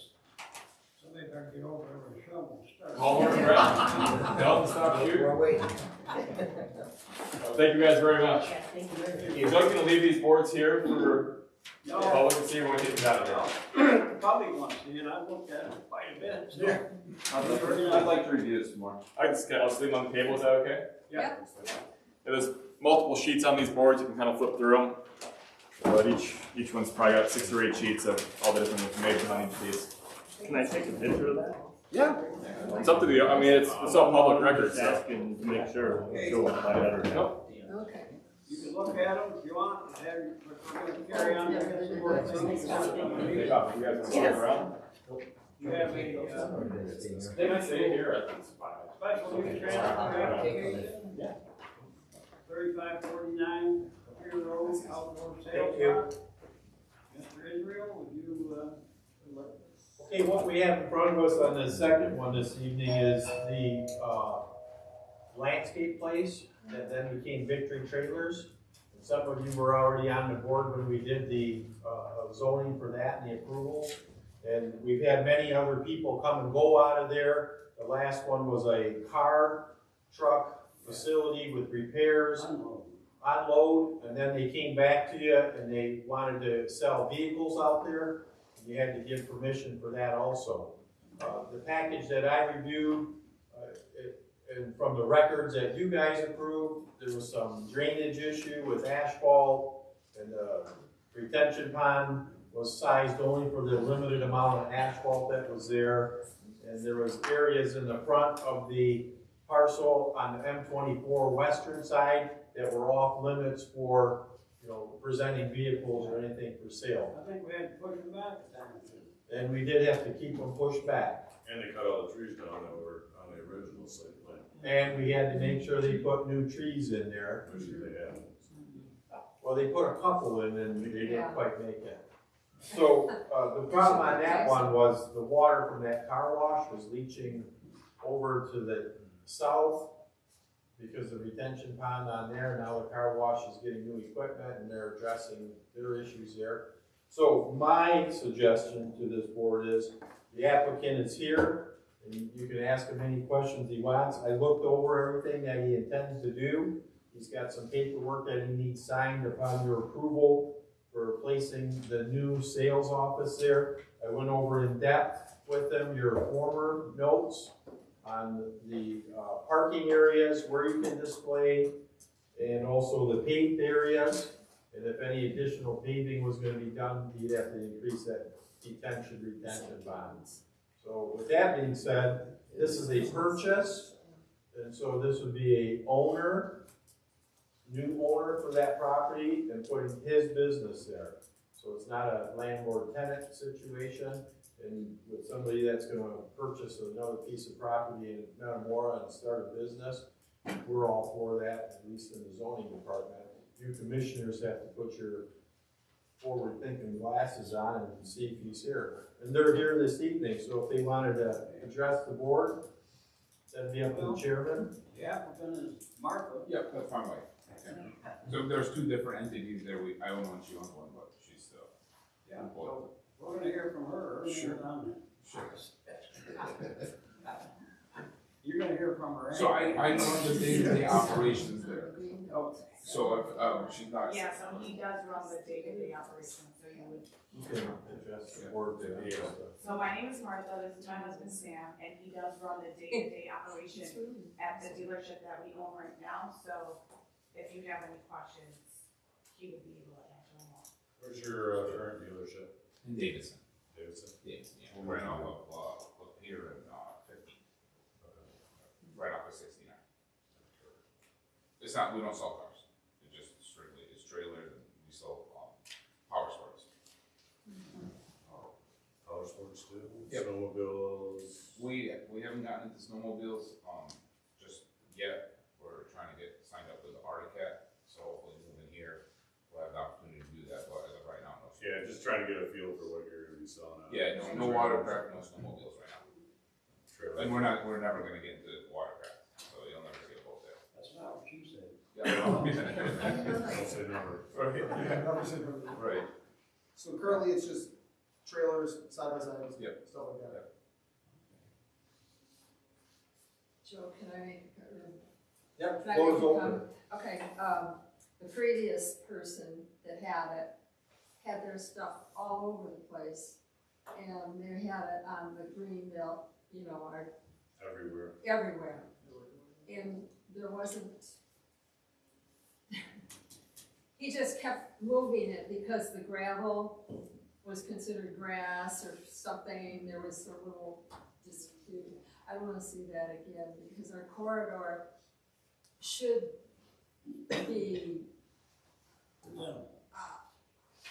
somebody better get over there with a shovel and start. All working around. Don't stop shooting. We're waiting. Well, thank you guys very much. Yeah, thank you. So I'm gonna leave these boards here for the No. public to see when we get them out of there. The public wants to, and I've looked at it quite a bit, so. Yeah. I'd like to review this more. I'll just leave them on the table, is that okay? Yeah. There's multiple sheets on these boards, you can kind of flip through them. But each one's probably got 6 or 8 sheets of all the different information on each of these. Can I take a picture of that? Yeah. It's up to the, I mean, it's all public record, Just so. asking to make sure, show them my letter. Nope. Okay. You can look at them if you want, and have, we're gonna carry on. You guys want to stick around? You have a, They might stay here, I think it's fine. special use transfer application. Yeah. 3549 Lapeer Road, outdoor sales lot. Mr. Israel, would you, Okay, what we have in front of us on the second one this evening is the landscape place that then became Victory Trailers. And some of you were already on the board when we did the zoning for that and the approval. And we've had many other people come and go out of there. The last one was a car, truck facility with repairs, unload, and then they came back to you and they wanted to sell vehicles out there. You had to give permission for that also. The package that I reviewed, and from the records that you guys approved, there was some drainage issue with asphalt, and the retention pond was sized only for the limited amount of asphalt that was there. And there was areas in the front of the parcel on the M24 western side that were off limits for, you know, presenting vehicles or anything for sale. I think we had to push them back a time or two. And we did have to keep them pushed back. And they cut all the trees down that were on the original site plan. And we had to make sure they put new trees in there. Which they have. Well, they put a couple in and they Yeah. didn't quite make it. So, the problem on that one was the water from that car wash was leaching over to the south because the retention pond on there, now the car wash is getting new equipment and they're addressing their issues there. So my suggestion to this board is, the applicant is here, and you can ask him any questions he wants. I looked over everything that he intends to do. He's got some paperwork that he needs signed upon your approval for placing the new sales office there. I went over in depth with him your former notes on the parking areas, where you can display, and also the paved areas. And if any additional paving was gonna be done, he'd have to increase that retention bonds. So with that being said, this is a purchase, and so this would be a new owner for that property and putting his business there. So it's not a landlord-tenant situation, and with somebody that's gonna purchase another piece of property in Metamora and start a business, we're all for that, at least in the zoning department. You commissioners have to put your forward-thinking glasses on and see if he's here. And they're here this evening, so if they wanted to address the board, that'd be up to the chairman. The applicant is Martha. Yep, that's my wife. So there's two different entities there. I own one, she owns one, but she's still. Yeah, so we're gonna hear from her. Sure. On Sure. You're gonna hear from her. So I run the day-to-day operations there. Oh. So if she's not. Yeah, so he does run the day-to-day operation, so you would. You can address the board to be able to. So my name is Martha, this is my husband Sam, and he does run the day-to-day operation at the dealership that we own right now, so if you have any questions, he would be able to answer them all. Where's your current dealership? In Davidson. Davidson? Davidson, yeah. Right off of here and 50. Right off of 69. It's not, we don't sell cars. It's just strictly, it's trailers and we sell power sports. Power sports too? Yep. Snowmobiles? We haven't gotten into snowmobiles, just yet. We're trying to get signed up with the Articat, so hopefully moving here, we'll have the opportunity to do that, but as of right now, no. Yeah, just trying to get a feel for what you're gonna be selling. Yeah, no watercraft, no snowmobiles right now. And we're never gonna get into watercraft, so you'll never see a boat there. That's not what you said. Don't say never. Right. So currently it's just trailers, side by sides, Yep. stuff like that. Joe, can I? Yep, Can I floor make is a open. comment? Okay, the previous person that had it had their stuff all over the place. And they had it on the green belt, you know, Everywhere. everywhere. And there wasn't, he just kept moving it because the gravel was considered grass or something. There was a little dispute. I don't wanna see that again because our corridor should be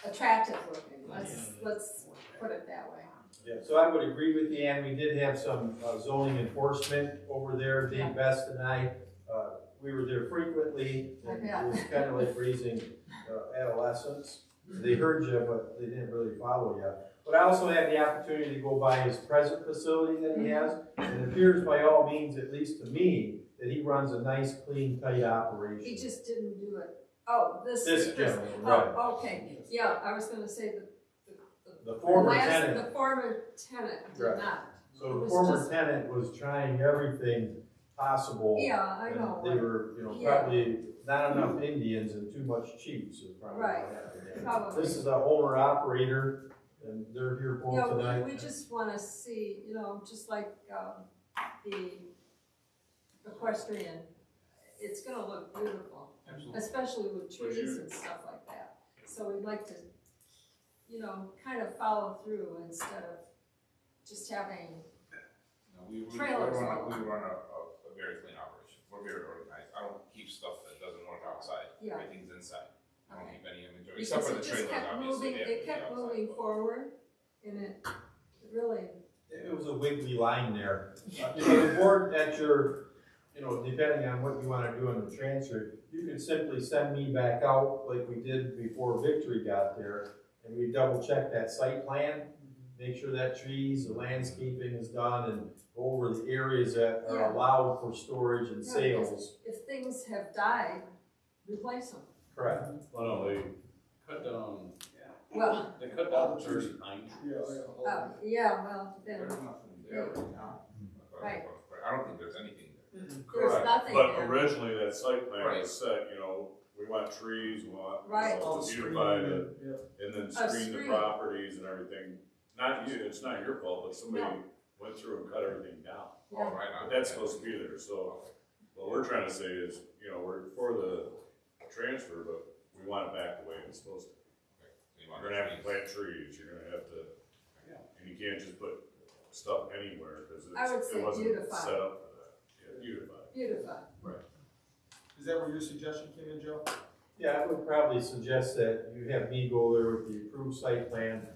attractive looking. Let's put it that way. Yeah, so I would agree with you, Ann. We did have some zoning enforcement over there. Dave Best and I, we were there frequently. And it was kind of like raising adolescents. They heard you, but they didn't really follow you. But I also had the opportunity to go by his present facility that he has. And it appears by all means, at least to me, that he runs a nice, clean, tight operation. He just didn't do it. Oh, this gentleman, right. Oh, okay. Yeah, I was gonna say The former last, tenant. the former tenant did Right. not. So It the was former just- tenant was trying everything possible. Yeah, I and know. They were, you know, Yeah. probably not enough Indians and too much chiefs is probably what Right. happened there. Probably. This is a owner operator and they're here for Yeah, tonight. we just wanna see, you know, just like, the equestrian, it's gonna look beautiful. Absolutely. Especially with trees and stuff like that. So we'd like to, you know, kind of follow through instead of just having trailers. We run a very clean operation. We're very organized. I don't keep stuff that doesn't work outside. Yeah. Everything's inside. I don't keep any inventory, Because except for it the just trailers, kept obviously. moving, they have to it be kept outside. moving forward, and it really, It was a wiggly line there. You know, the board at your, you know, depending on what you wanna do in the transfer, you could simply send me back out like we did before Victory got there. And we double check that site plan, make sure that trees, the landscaping is done and go over the areas that are Yeah. allowed for storage and Yeah, sales. if things have died, replace them. Correct. Well, no, they Cut down. Well, They cut down the trees. Pine trees. yeah, well, then, There's nothing there right now. Right. I don't think there's anything there. there's nothing But there. originally that site plan Right. was set, you know, we want trees, we want, you Right. know, to beautify it, and then screen the screen. properties and everything. Not you, it's not your fault, but somebody No. went through and cut everything down. Oh, right on. But that's supposed to be there, so what we're trying to say is, you know, we're for the transfer, but we want it back the way it's supposed to. You're gonna have to plant trees, you're gonna have to, and you can't just put stuff anywhere, cause I would it's, say it wasn't beautify. set up for that. Yeah, beautify. Beautify. Is that where your suggestion came in, Joe? Yeah, I would probably suggest that you have me go there with the approved site plan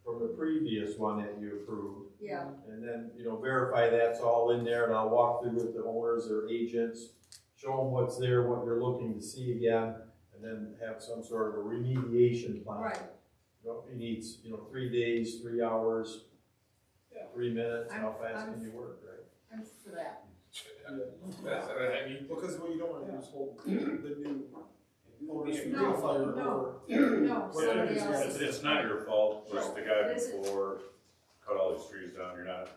from the previous one that you approved. Yeah, And then, you know, verify that's all in there, and I'll walk through with the owners or agents, show them what's there, what you're looking to see again, and then have some sort of a remediation plan. right. You know, it needs, you know, 3 days, 3 hours, 3 minutes, how fast can you work, right? I'm for that. Because what you don't wanna do is hold the new owners from No, the fire no, over. no, Yeah, somebody it's, else. it's not your fault, just the guy It isn't. before cut all these trees down, you're not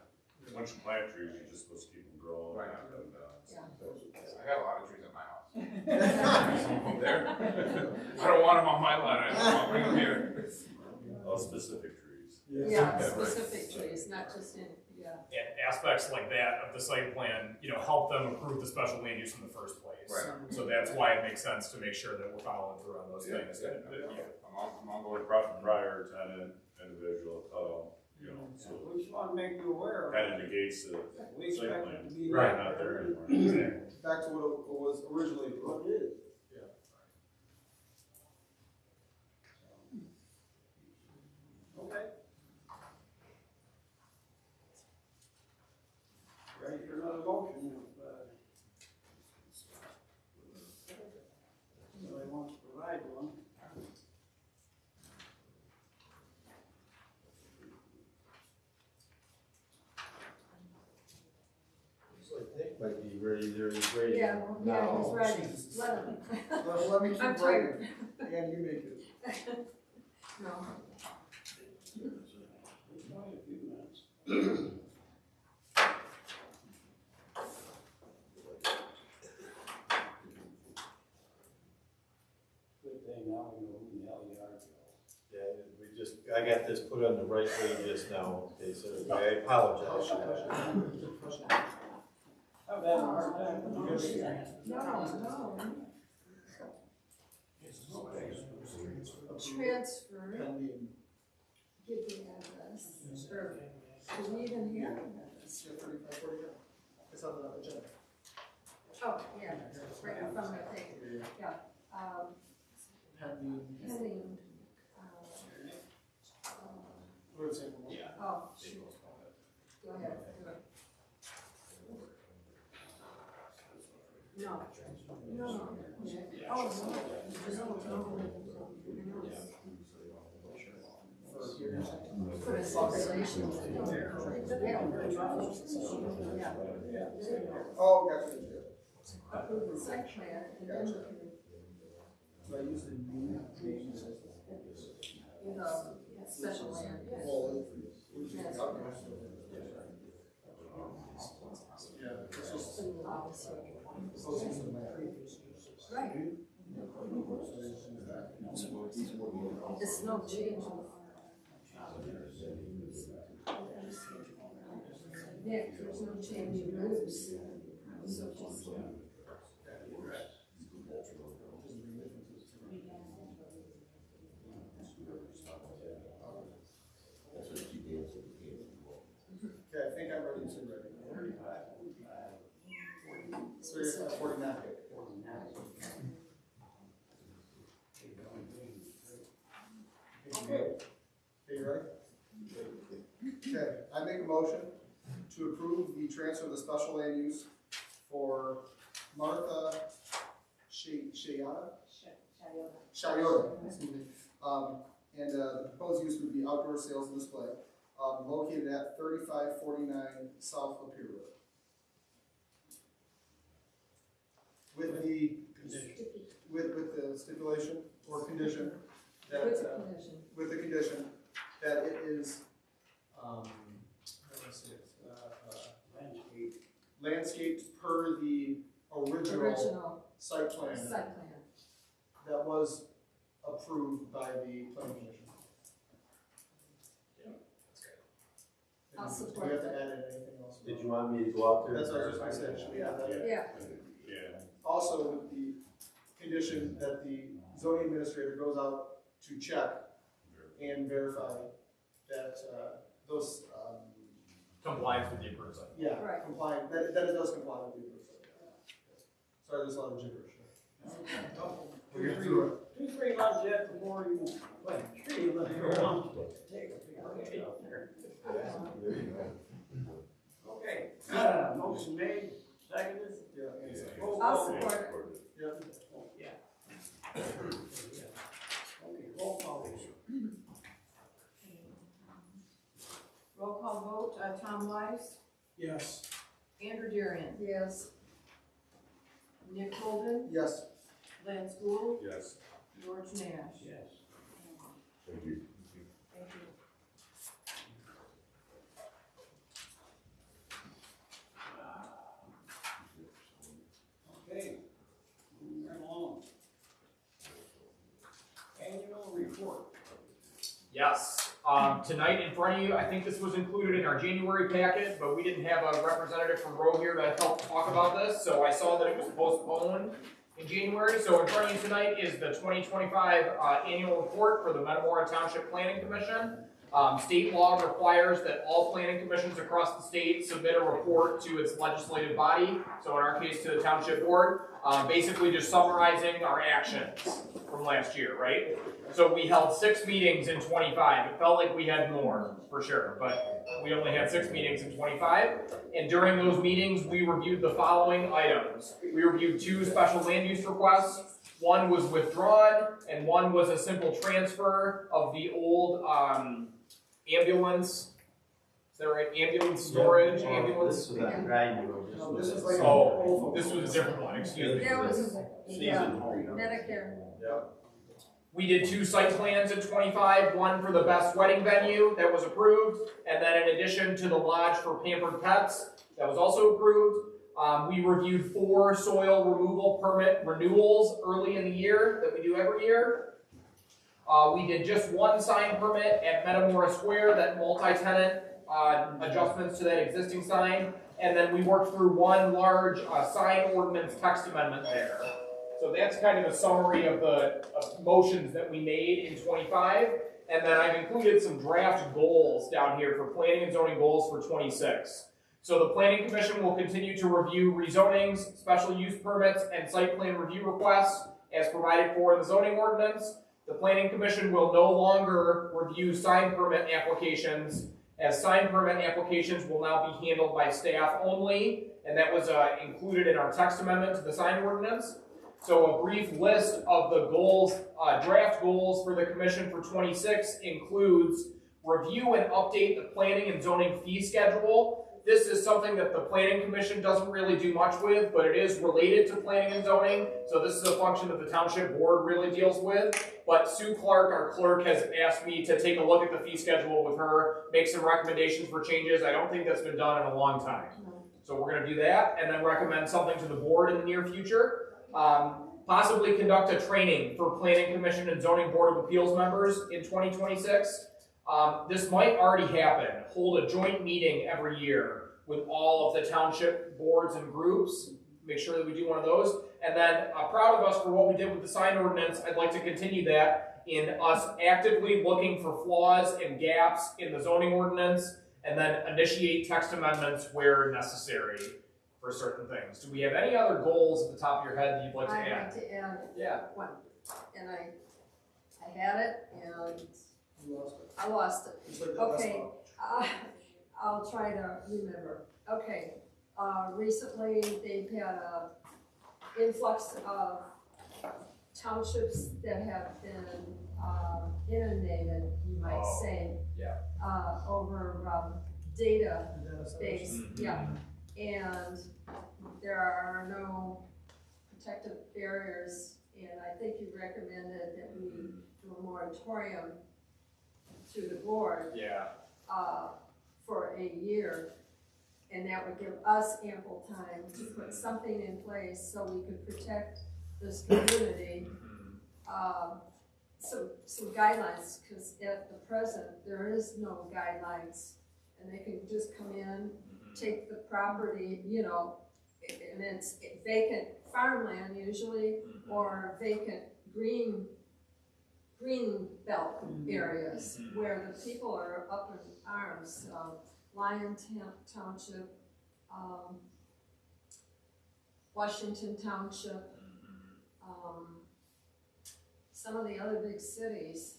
once you plant trees, you're just supposed to keep them growing. Right. And, Yeah. I got a lot of trees at my house. There. I don't want them on my lawn, I don't want to bring them here. all specific trees. Yeah, specific trees, not just in, yeah. And aspects like that of the site plan, help them approve the special land use in the first place. Right. So that's why it makes sense to make sure that we're following through on those Yeah, things. I'm on board, prior tenant, individual, so We just wanna make you aware of. that indicates the We site expect plan it to is be. not there anymore. Back to what it was originally approved. What it is. Okay. Ready for another motion if somebody wants to provide one. Looks like Nick might be ready, he's ready Yeah, well, yeah, he's now. ready, let him. Let me keep I'm writing. tired. And you make it. No. Only a few minutes. Good thing now we know who the hell you are. I got this put on the right way just now, okay, so I apologize. I've had a hard time. No, no. Transfer, Pending. give the address, or, do we even have an address? Yeah, 3540. It's on the agenda. Oh, yeah, right in front of my thing, yeah, Pending. pending, What did it say? oh, shoot. Go ahead, do it. No, no, no, oh, no. For a population. Oh, gotcha. Approve the site plan and then we can, So I usually do special land. Right. It's no change. Nick, there's no change in use. So just. Okay, I think I'm ready to ready. 49. Okay, you ready? Okay, I make a motion to approve the transfer of the special land use for Martha Shayota, excuse me. And the proposed use would be outdoor sales and display, located at 3549 South Lapeer Road. With the, with the stipulation or condition that, with the condition that it is, how do I say it? Landscaped per the original site plan that was approved by the planning commission. I'll Do support we have to that. add in anything else? Did you want me to go out there? That's what I was just gonna say, should we add that? Yeah. Also with the condition that the zoning administrator goes out to check and verify that, those, Compliance with the approved site. yeah, compliant, that it does comply with the approved site. Sorry, there's a lot of gibberish. We'll get through it. 2-3 months yet before you, well, 3 months go on. Take a few. Okay, motion made, seconded. I'll support it. Yeah. Okay, roll call. Roll call vote, Tom Wise, Yes. Ann Derderian, Yes. Nick Holden, Yes. Lance Gould, Yes. George Nash. Yes. Thank you. Thank you. Yes. Tonight in front of you, I think this was included in our January packet, but we didn't have a representative from ROWE here to help talk about this, so I saw that it was postponed in January. So in front of you tonight is the 2025 annual report for the Metamora Township Planning Commission. State law requires that all planning commissions across the state submit a report to its legislative body, so in our case to the township board, basically just summarizing our actions from last year, right? So we held 6 meetings in 25. It felt like we had more, for sure, but we only had 6 meetings in 25. And during those meetings, we reviewed the following items. We reviewed 2 special land use requests. One was withdrawn, and one was a simple transfer of the old ambulance. Is that right? Ambulance storage, ambulance. This was on Dryden Road. No, this is like This was a different one, excuse me. That was, Season. Medicare. We did 2 site plans in 25, one for the best wedding venue that was approved, and then in addition to the lodge for pampered pets, that was also approved. We reviewed 4 soil removal permit renewals early in the year that we do every year. We did just 1 sign permit at Metamora Square, that multi-tenant adjustments to that existing sign, and then we worked through 1 large sign ordinance text amendment there. So that's kind of a summary of the motions that we made in 25, and then I've included some draft goals down here for planning and zoning goals for 26. So the Planning Commission will continue to review rezonings, special use permits, and site plan review requests as provided for in the zoning ordinance. The Planning Commission will no longer review sign permit applications, as sign permit applications will now be handled by staff only, and that was included in our text amendment to the sign ordinance. So a brief list of the goals, draft goals for the Commission for 26 includes review and update the planning and zoning fee schedule. This is something that the Planning Commission doesn't really do much with, but it is related to planning and zoning. So this is a function that the Township Board really deals with. But Sue Clark, our clerk, has asked me to take a look at the fee schedule with her, make some recommendations for changes. I don't think that's been done in a long time. So we're going to do that and then recommend something to the board in the near future. Possibly conduct a training for Planning Commission and Zoning Board of Appeals members in 2026. This might already happen. Hold a joint meeting every year with all of the township boards and groups. Make sure that we do one of those. And then proud of us for what we did with the sign ordinance. I'd like to continue that in us actively looking for flaws and gaps in the zoning ordinance and then initiate text amendments where necessary for certain things. Do we have any other goals at the top of your head that you'd like to I'd add? like to add Yeah. one, and I had it, and I lost it. Okay, I'll try to remember. Okay, recently they've had a influx of townships that have been inundated, you might say, over database, yeah. And there are no protective barriers, and I think you recommended that we do a moratorium to the board for a year, and that would give us ample time to put something in place so we could protect this community. Some guidelines, because at the present there is no guidelines, and they can just come in, take the property, you know, and it's vacant farmland usually, or vacant green belt areas where the people are up in arms. Lyon Township, Washington Township, some of the other big cities.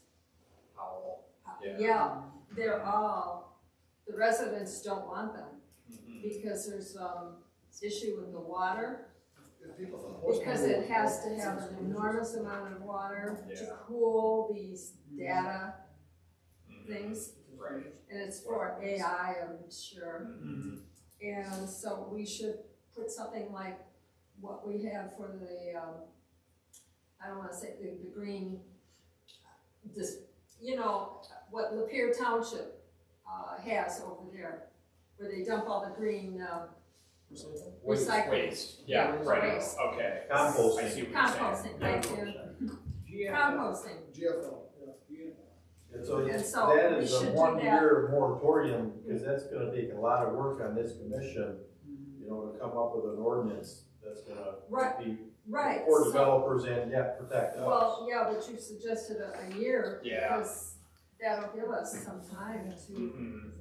Yeah, they're all, the residents don't want them because there's issue with the water. Because it has to have an enormous amount of water to cool these data things. And it's for AI, I'm sure. And so we should put something like what we have for the, I don't want to say the green, just, you know, what Lapeer Township has over there, where they dump all the green recycling. Waste. Yeah, right. Waste. Okay. Composting. I see what you're saying. Composting, thank you. Composting. GFL, And so that we is a should do 1 that. year moratorium, because that's gonna take a lot of work on this commission, you know, to come up with an ordinance that's gonna be Right, for so- developers and yet protect us. Well, yeah, but you suggested a year. Yeah. Because that'll give us some time to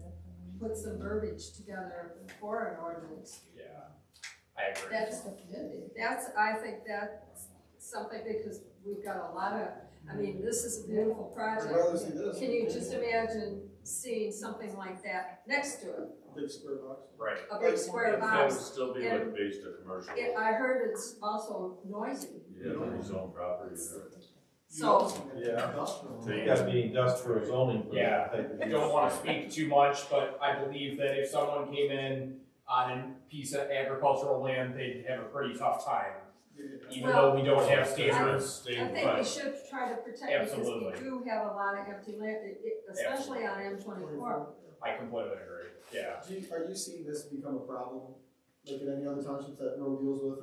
put some verbiage together for an ordinance. Yeah, I agree. I think that's something, because we've got a lot of, I mean, this is a beautiful project. I'd rather see this. Can you just imagine seeing something like that next to it? Big square box. Right. A big square That would box. still be like based on commercial. I heard it's also noisy. Yeah, rezone property. So. Yeah, you gotta be industrial zoning for Yeah, that type of I use. don't wanna speak too much, but I believe that if someone came in on a piece of agricultural land, they'd have a pretty tough time. Even though we don't have standards. I think we should try to protect it, because Absolutely. we do have a lot of empty land, especially on M24. I completely agree, yeah. Are you seeing this become a problem, like in any other townships that road deals with?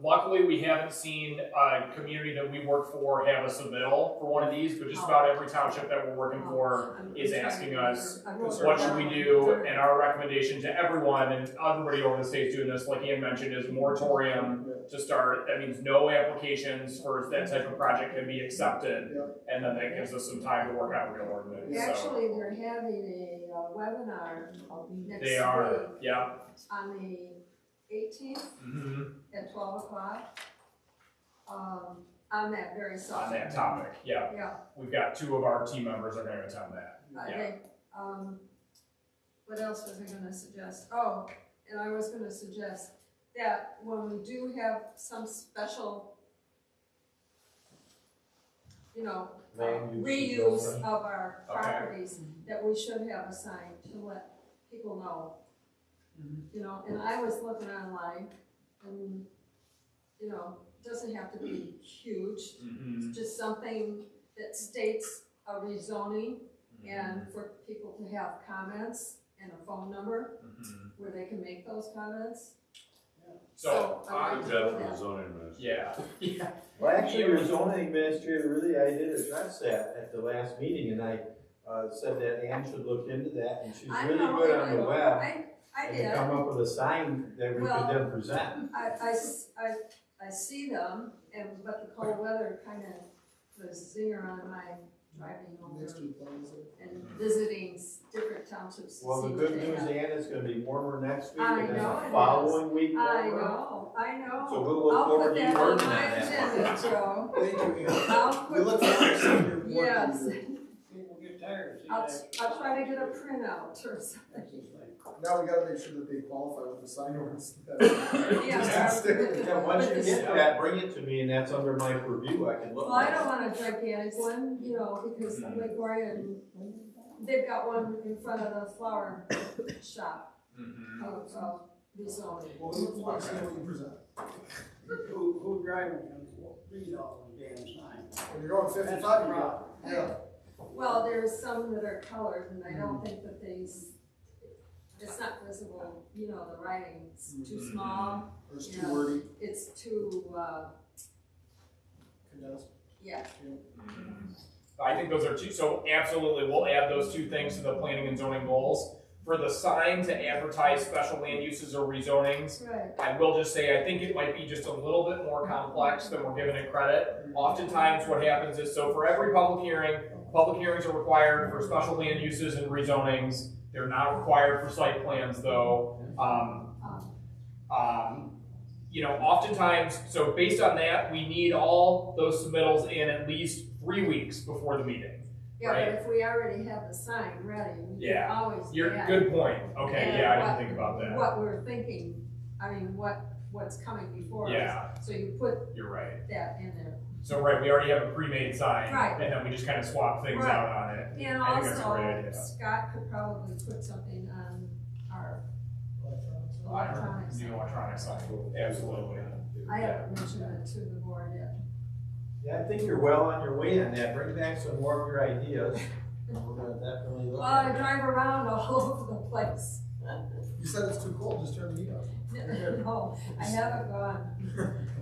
Luckily, we haven't seen a community that we work for have a submittal for one of these, but just about every township that we're working for is asking us, what should we do? And our recommendation to everyone, and everybody over the state's doing this, like Ian mentioned, is moratorium to start. That means no applications for that type of project can be accepted, and then that gives us some time to work out real ordinance. Actually, they're having a webinar next week. They are, yeah. On the 18th at 12 o'clock. On that very subject. On that topic, yeah. Yeah. We've got 2 of our team members are going to attend that. What else was I gonna suggest? Oh, and I was gonna suggest that when we do have some special, reuse of our properties, that we should have a sign to let people know. And I was looking online, and, it doesn't have to be huge. It's just something that states a rezoning, and for people to have comments and a phone number where they can make those comments. So, I Good job for the zoning administrator. Yeah. Well, actually, your zoning administrator really, I did address that at the last meeting, and I said that Ann should look into that, and she's really good on the web. I and did. come up with a sign that we could then present. I see them, but the cold weather kind of put a zinger on my driving over and visiting different townships. Well, the good news, Ann, is gonna be warmer next week, and then know the it following week I warmer. know. So we'll look forward to you I'll put working that on on that. my agenda, Joe. Thank you, Ann. I'll We look forward to seeing your work. Yes. People get tired of seeing I'll that. try to get a printout or something. Now we gotta make sure that they qualify with the sign ordinance. Yeah, once you get that, bring it to me, and that's under my purview, I can look. Well, I don't want a gigantic one, because Lake Orion, they've got one in front of the flower shop. Of rezoning. Well, we look forward to seeing what you present. Who driving can read all the damn signs? When you're going 55, That's the you problem. yeah. Well, there's some that are colored, and I don't think that it's not visible, the writing's too small. Or it's too wordy. It's too, Condensed. yeah. I think those are 2, so absolutely, we'll add those 2 things to the planning and zoning goals. For the sign to advertise special land uses or rezonings, Right. I will just say, I think it might be just a little bit more complex than we're giving it credit. Oftentimes what happens is, so for every public hearings are required for special land uses and rezonings. They're not required for site plans though. Oftentimes, so based on that, we need all those submittals in at least 3 weeks before the meeting. Yeah, right? but if we already have the sign ready, we Yeah. can always add. Good point. Okay, And yeah, I didn't think about that. What we're thinking, what's coming before us. Yeah. So you put You're right. that in there. So we already have a pre-made sign. Right. And then we just kind of swap things Right. out on it. And I think that's a great also, idea. Scott could probably put something on our electronics. New electronics sign, absolutely. I haven't mentioned it to the board yet. Yeah, I think you're well on your way on that, bring back some more of your ideas, and we're gonna definitely look Well, at I it. drive around all over the place. You said it's too cold, just turn the heat on. No, I haven't gone.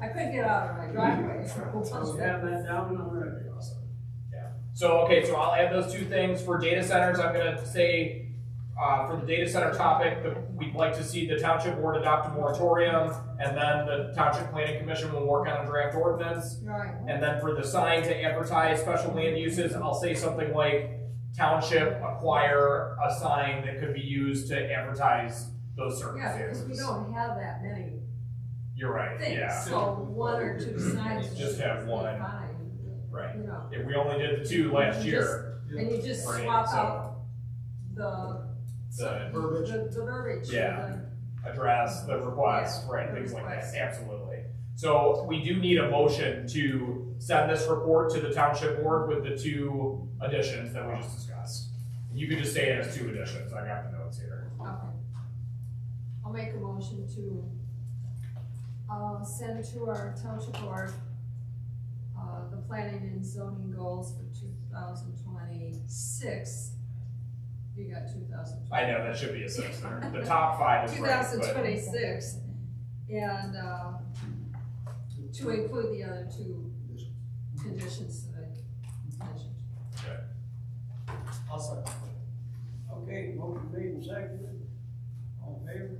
I couldn't get out of my driveway. So we have that down already. So, okay, so I'll add those two things. For data centers, I'm gonna say, for the data center topic, we'd like to see the township board adopt a moratorium, and then the township planning commission will work on a draft ordinance. Right. And then for the sign to advertise special land uses, I'll say something like township acquire a sign that could be used to advertise those Yeah, because we circumstances. don't have that many You're right, things, yeah. so one or two signs. Just have one. Fine. Right. You know. If we only did the two last year. And you just Right, swap so out the the verbiage. Yeah. address, the request, Yeah, right, the things like request. that, absolutely. So we do need a motion to send this report to the township board with the two additions that we just discussed. You could just say it as two additions, I got the notes here. Okay. I'll make a motion to, send to our township board, the planning and zoning goals for 2026. You got 2020. I know, that should be a six there. The top five is right, but 2026, and, to include the other two conditions that I mentioned. I'll second. Okay, motion made and seconded. All in favor?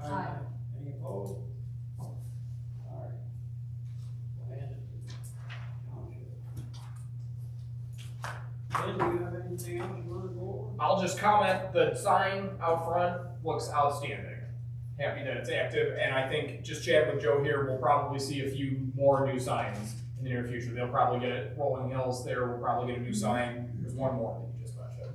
Aye. Any opposed? All right. We'll hand it to the township. Ben, do you have anything else you want to go over? I'll just comment, the sign out front looks outstanding. Happy that it's active, and I think just chatting with Joe here, we'll probably see a few more new signs in the near future. They'll probably get it, Rolling Hills there, we'll probably get a new sign. There's one more that you just mentioned.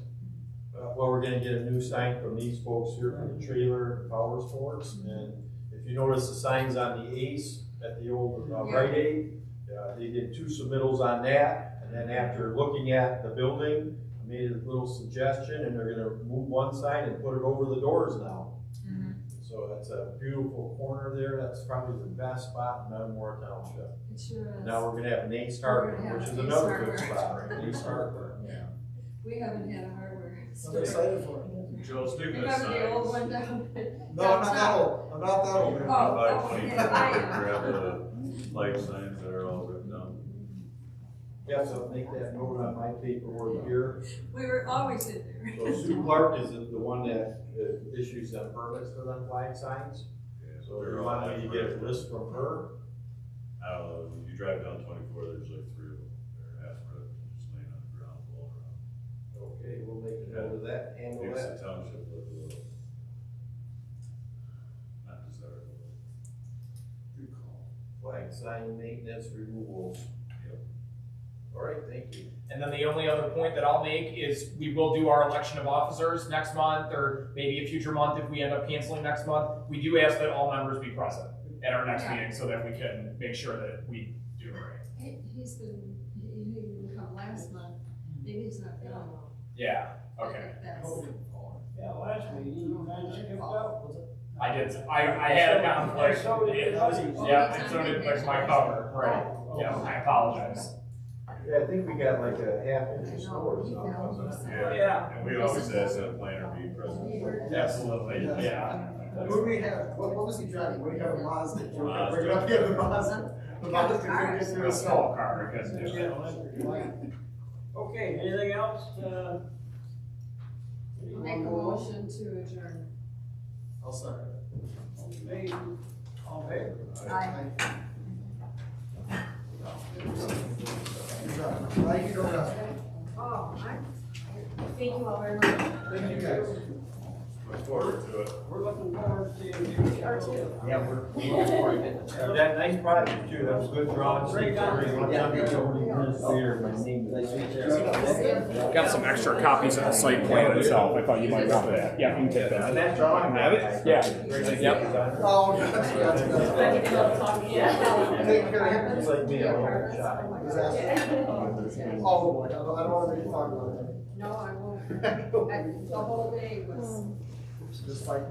Well, we're gonna get a new sign from these folks here for the trailer and power sports, and if you notice the signs on the Ace at the old Rite Aid, they did two submittals on that, and then after looking at the building, I made a little suggestion, and they're gonna move one sign and put it over the doors now. So it's a beautiful corner there, that's probably the best spot in Metamora Township. It sure is. Now we're gonna have an Ace We're Hardware, gonna have which is Ace another Hardware. good spot, right? Ace Hardware, yeah. We haven't had a hardware I'm store. excited for it. Joe, speaking of Remember the old signs, one down? No, I'm not that old, I'm not that old. man. Oh, by oh, 20, yeah, I am. grab the light signs that are all written down. Yeah, so make that note on my paperwork here. We were always in there. So Sue Clark is the one that issues them permits for them flag signs. So if you want me to get a list from her, I don't know, if you drive down 24, there's like three of them, they're half red, just laying on the ground, blowing around. okay, we'll make a note of that, handle Makes that. the township look a little, not desirable. Good call. Flag sign maintenance removals. Yep. All right, thank you. And then the only other point that I'll make is we will do our election of officers next month, or maybe a future month if we end up canceling next month. We do ask that all members be present at our next Yeah. meeting so that we can make sure that we do it right. He didn't come last month, maybe he's not feeling well. Yeah, okay. That's, Yeah, last meeting, you kind of skipped out. I did, I had a conflict. So did others. Yeah, and so did like my cover, right? Yeah, I apologize. Yeah, I think we got like a half inch of snow or something. Yeah. And we always ask that planner be present. Absolutely, yeah. What we have, what was he driving? We have a Mazda. Mazda. Bring it up here, the Mazda. The Mazda couldn't get through A the small snow. car, I couldn't do it. Okay, anything else? make a motion to adjourn. I'll second it. Made, all in favor? Aye. Thank you, Dora. Oh, thank you all very much. Thank you, guys. Look forward to it. We're looking forward to you. Yeah, we're looking forward to it. That nice project too, that was good drawings. Great job. Got some extra copies of the site plan itself. I thought you might want that. Yeah, you can take that. And that drawing. Have it? Yeah. Yep. Oh, that's Take care. It's like me, I'm a shot. Oh, boy, I don't want to make you talk about it. No, I won't. The whole day was. Just fight.